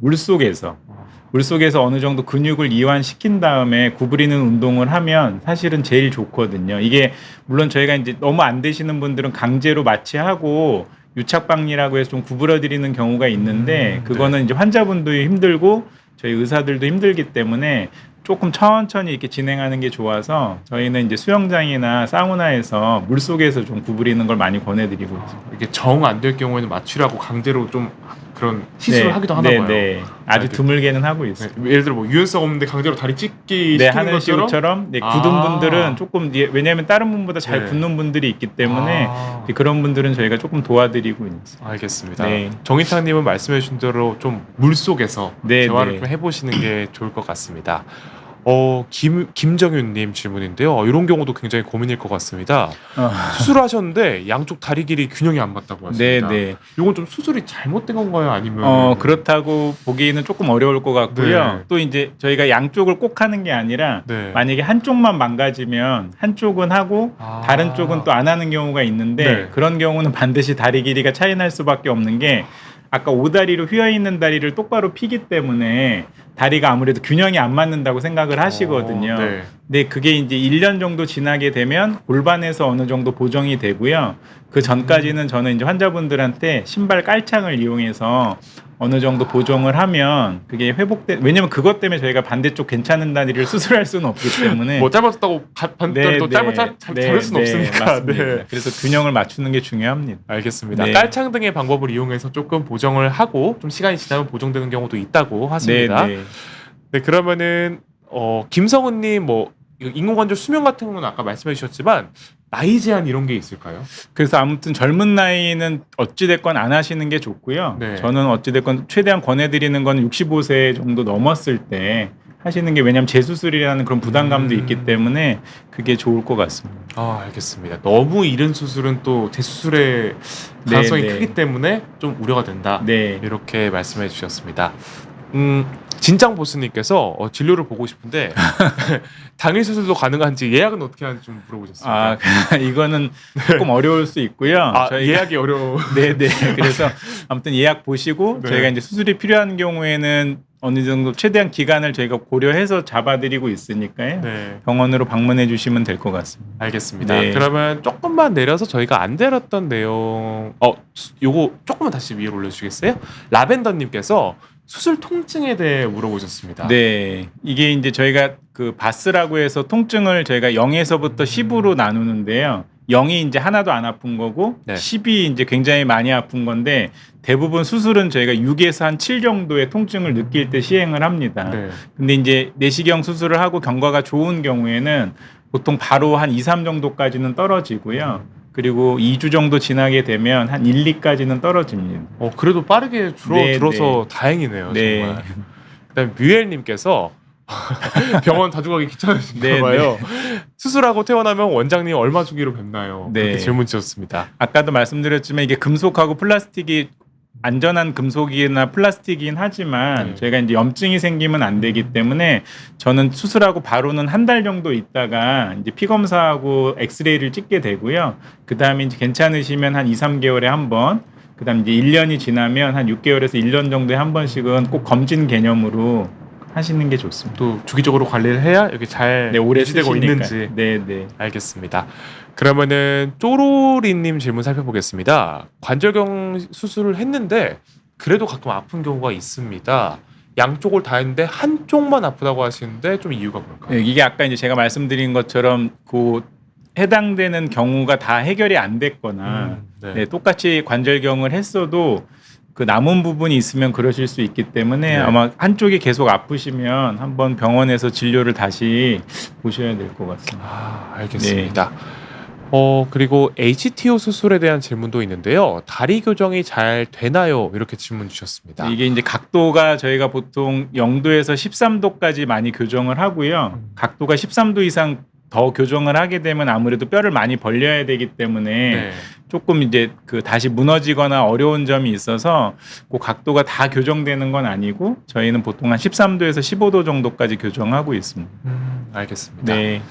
물속에서 어느 정도 근육을 이완시킨 다음에 구부리는 운동을 하면 사실은 제일 좋거든요. 이게 물론 저희가 이제 너무 안 되시는 분들은 강제로 마취하고 유착박리라고 해서 좀 구부려 드리는 경우가 있는데 그거는 이제 환자분도 힘들고 저희 의사들도 힘들기 때문에 조금 천천히 이렇게 진행하는 게 좋아서 저희는 이제 수영장이나 사우나에서 물 속에서 좀 구부리는 걸 많이 권해드리고 있습니다. 이게 정 안 될 경우에는 맞추라고 강제로 좀 그런 시술을 하기도 하나 봐요. 네. 아주 이렇게. 드물게는 하고 있어요. 네, 예를 들어 뭐 유연성 없는데 강제로 다리 찢기 네, 시키는 하는 것처럼 식처럼 네, 아. 굳은 분들은 조금 왜냐하면 다른 분보다 잘 네. 굳는 분들이 있기 때문에 아. 그런 분들은 저희가 조금 도와드리고 있습니다. 알겠습니다. 네. 정희탁님은 말씀해주신 대로 좀 물 속에서 네, 재활을 네. 좀 해보시는 게 좋을 것 같습니다. 김정윤님 질문인데요. 이런 경우도 굉장히 고민일 것 같습니다. 수술하셨는데 양쪽 다리 길이 균형이 안 맞다고 하십니다. 네. 이건 좀 수술이 잘못된 건가요? 아니면 그렇다고 보기에는 조금 어려울 것 같고요. 네. 또 이제 저희가 양쪽을 꼭 하는 게 아니라 네. 만약에 한쪽만 망가지면 한쪽은 하고 아. 다른 쪽은 또 안 하는 경우가 있는데 네. 그런 경우는 반드시 다리 길이가 차이 날 수밖에 없는 게 아까 오다리로 휘어 있는 다리를 똑바로 피기 때문에 다리가 아무래도 균형이 안 맞는다고 생각을 하시거든요. 네. 근데 그게 이제 1년 정도 지나게 되면 골반에서 어느 정도 보정이 되고요. 그 전까지는 저는 이제 환자분들한테 신발 깔창을 이용해서 어느 정도 보정을 하면 그게 왜냐면 그것 때문에 저희가 반대쪽 괜찮은 다리를 수술할 수는 없기 때문에 뭐 짧았다고 반대로 또 자를 수는 없으니까. 맞습니다. 네. 그래서 균형을 맞추는 게 중요합니다. 알겠습니다. 네. 깔창 등의 방법을 이용해서 조금 보정을 하고 좀 시간이 지나면 보정되는 경우도 있다고 하십니다. 네, 그러면은 김성은님 뭐 이거 인공관절 수명 같은 경우는 아까 말씀해 주셨지만 나이 제한 이런 게 있을까요? 그래서 아무튼 젊은 나이는 어찌됐건 안 하시는 게 좋고요. 네. 저는 어찌됐건 최대한 권해드리는 건 65세 정도 넘었을 때 하시는 게 왜냐하면 재수술이라는 그런 부담감도 있기 때문에 그게 좋을 것 같습니다. 아, 알겠습니다. 너무 이른 수술은 또 재수술의 가능성이 네. 크기 때문에 좀 우려가 된다. 네. 이렇게 말씀해 주셨습니다. 진짱 보스님께서 진료를 보고 싶은데 당일 수술도 가능한지 예약은 어떻게 하는지 좀 물어보셨습니다. 이거는 조금 어려울 수 있고요. 예약이 어려워. 네네. 그래서 아무튼 예약 보시고 네. 저희가 이제 수술이 필요한 경우에는 어느 정도 최대한 기간을 저희가 고려해서 잡아드리고 있으니까요. 네. 병원으로 방문해 주시면 될 것 같습니다. 알겠습니다. 네. 그러면 조금만 내려서 저희가 안 다뤘던 내용, 요거 조금만 다시 위로 올려주시겠어요? 라벤더님께서 수술 통증에 대해 물어보셨습니다. 네, 이게 이제 저희가 그 바스라고 해서 통증을 저희가 0에서부터 10으로 나누는데요. 0이 이제 하나도 안 아픈 거고 네. 10이 이제 굉장히 많이 아픈 건데 대부분 수술은 저희가 6에서 한 7 정도의 통증을 느낄 때 시행을 합니다. 네. 근데 이제 내시경 수술을 하고 경과가 좋은 경우에는 보통 바로 한 2, 3 정도까지는 떨어지고요. 그리고 2주 정도 지나게 되면 한 1, 2까지는 떨어집니다. 그래도 빠르게 줄어들어서 네. 다행이네요. 네. 정말. 그다음 뮤엘님께서 병원 자주 가기 귀찮으신가 네, 봐요. 수술하고 퇴원하면 원장님 얼마 주기로 뵙나요? 네. 이렇게 질문 주셨습니다. 아까도 말씀드렸지만 이게 금속하고 플라스틱이 안전한 금속이나 플라스틱이긴 하지만 네. 저희가 이제 염증이 생기면 안 되기 때문에 저는 수술하고 바로는 한 달 정도 있다가 이제 피 검사하고 엑스레이를 찍게 되고요. 그다음에 이제 괜찮으시면 한 2, 3개월에 한 번, 그다음 이제 1년이 지나면 한 6개월에서 1년 정도에 한 번씩은 꼭 검진 개념으로 하시는 게 좋습니다. 또 주기적으로 관리를 해야 이렇게 잘 오래 유지되고 쓰시니까. 있는지. 네. 알겠습니다. 그러면은 쪼로리님 질문 살펴보겠습니다. 관절경 수술을 했는데 그래도 가끔 아픈 경우가 있습니다. 양쪽을 다 했는데 한쪽만 아프다고 하시는데 좀 이유가 뭘까요? 네, 이게 아까 이제 제가 말씀드린 것처럼 그 해당되는 경우가 다 해결이 안 됐거나 네. 똑같이 관절경을 했어도 그 남은 부분이 있으면 그러실 수 있기 때문에 네. 아마 한쪽이 계속 아프시면 한번 병원에서 진료를 다시 보셔야 될 것 같습니다. 알겠습니다. 그리고 HTO 수술에 대한 질문도 있는데요. 다리 교정이 잘 되나요? 이렇게 질문 주셨습니다. 이게 이제 각도가 저희가 보통 0도에서 13도까지 많이 교정을 하고요. 각도가 13도 이상 더 교정을 하게 되면 아무래도 뼈를 많이 벌려야 되기 때문에 네. 조금 이제 그 다시 무너지거나 어려운 점이 있어서 그 각도가 다 교정되는 건 아니고 저희는 보통 한 13도에서 15도 정도까지 교정하고 있습니다. 알겠습니다. 네.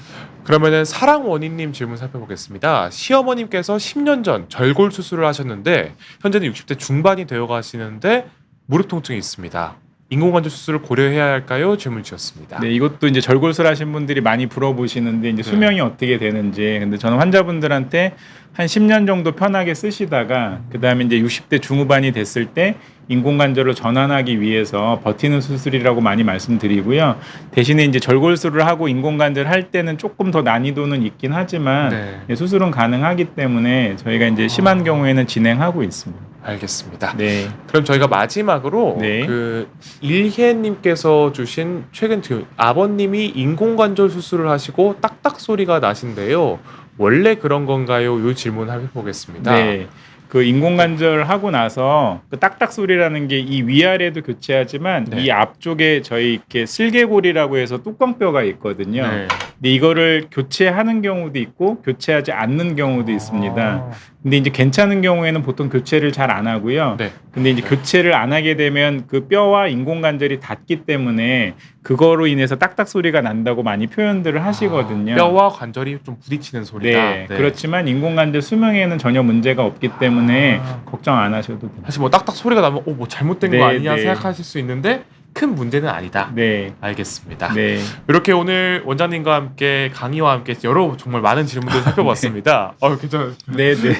그러면은 사랑원희님 질문 살펴보겠습니다. 시어머님께서 10년 전 절골 수술을 하셨는데 현재는 60대 중반이 되어 가시는데 무릎 통증이 있습니다. 인공관절 수술을 고려해야 할까요? 질문 주셨습니다. 네, 이것도 이제 절골술 하신 분들이 많이 물어보시는데 이제 수명이 어떻게 되는지. 근데 저는 환자분들한테 한 10년 정도 편하게 쓰시다가 그다음에 이제 60대 중후반이 됐을 때 인공관절로 전환하기 위해서 버티는 수술이라고 많이 말씀드리고요. 대신에 이제 절골술을 하고 인공관절 할 때는 조금 더 난이도는 있긴 하지만 수술은 가능하기 때문에 저희가 이제 심한 경우에는 진행하고 있습니다. 알겠습니다. 네. 그럼 저희가 마지막으로 네. 그 일혜님께서 주신 최근 아버님이 인공관절 수술을 하시고 딱딱 소리가 나신데요. 원래 그런 건가요? 이 질문 해보겠습니다. 네. 그 인공관절 하고 나서 그 딱딱 소리라는 게 이 위아래도 교체하지만 네. 이 앞쪽에 저희 이렇게 슬개골이라고 해서 뚜껑뼈가 있거든요. 네. 근데 이거를 교체하는 경우도 있고 교체하지 않는 경우도 있습니다. 근데 이제 괜찮은 경우에는 보통 교체를 잘 안 하고요. 네. 근데 이제 교체를 안 하게 되면 그 뼈와 인공관절이 닿기 때문에 그거로 인해서 딱딱 소리가 난다고 많이 표현들을 하시거든요. 뼈와 관절이 좀 부딪히는 소리다. 네, 그렇지만 인공관절 수명에는 전혀 문제가 없기 때문에 걱정 안 하셔도 됩니다. 사실 뭐 딱딱 소리가 나면 뭐 잘못된 네, 거 아니냐 네. 생각하실 수 있는데 큰 문제는 아니다. 네. 알겠습니다. 네. 이렇게 오늘 원장님과 함께 강의와 함께 여러 정말 많은 질문들을 살펴봤습니다. 괜찮아요. 네, 네.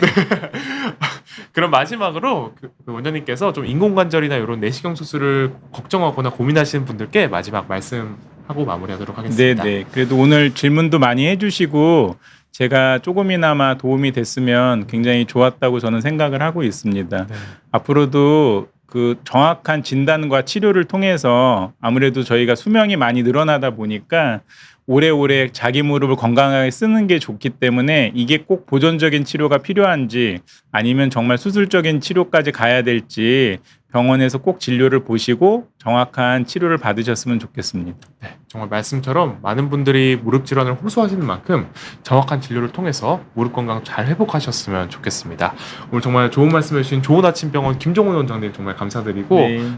그럼 마지막으로 그 원장님께서 좀 인공관절이나 이런 내시경 수술을 걱정하거나 고민하시는 분들께 마지막 말씀하고 마무리하도록 네, 하겠습니다. 네. 그래도 오늘 질문도 많이 해주시고 제가 조금이나마 도움이 됐으면 굉장히 좋았다고 저는 생각을 하고 있습니다. 네. 앞으로도 그 정확한 진단과 치료를 통해서 아무래도 저희가 수명이 많이 늘어나다 보니까 오래오래 자기 무릎을 건강하게 쓰는 게 좋기 때문에 이게 꼭 보존적인 치료가 필요한지 아니면 정말 수술적인 치료까지 가야 될지 병원에서 꼭 진료를 보시고 정확한 치료를 받으셨으면 좋겠습니다. 네, 정말 말씀처럼 많은 분들이 무릎 질환을 호소하시는 만큼 정확한 진료를 통해서 무릎 건강 잘 회복하셨으면 좋겠습니다. 오늘 정말 좋은 말씀 해주신 좋은아침병원 김종훈 원장님 정말 감사드리고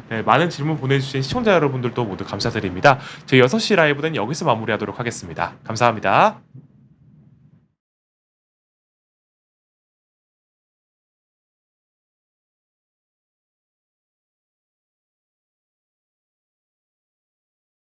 네, 많은 질문 보내주신 시청자 여러분들도 모두 감사드립니다. 저희 6시 라이브는 여기서 마무리하도록 하겠습니다. 감사합니다.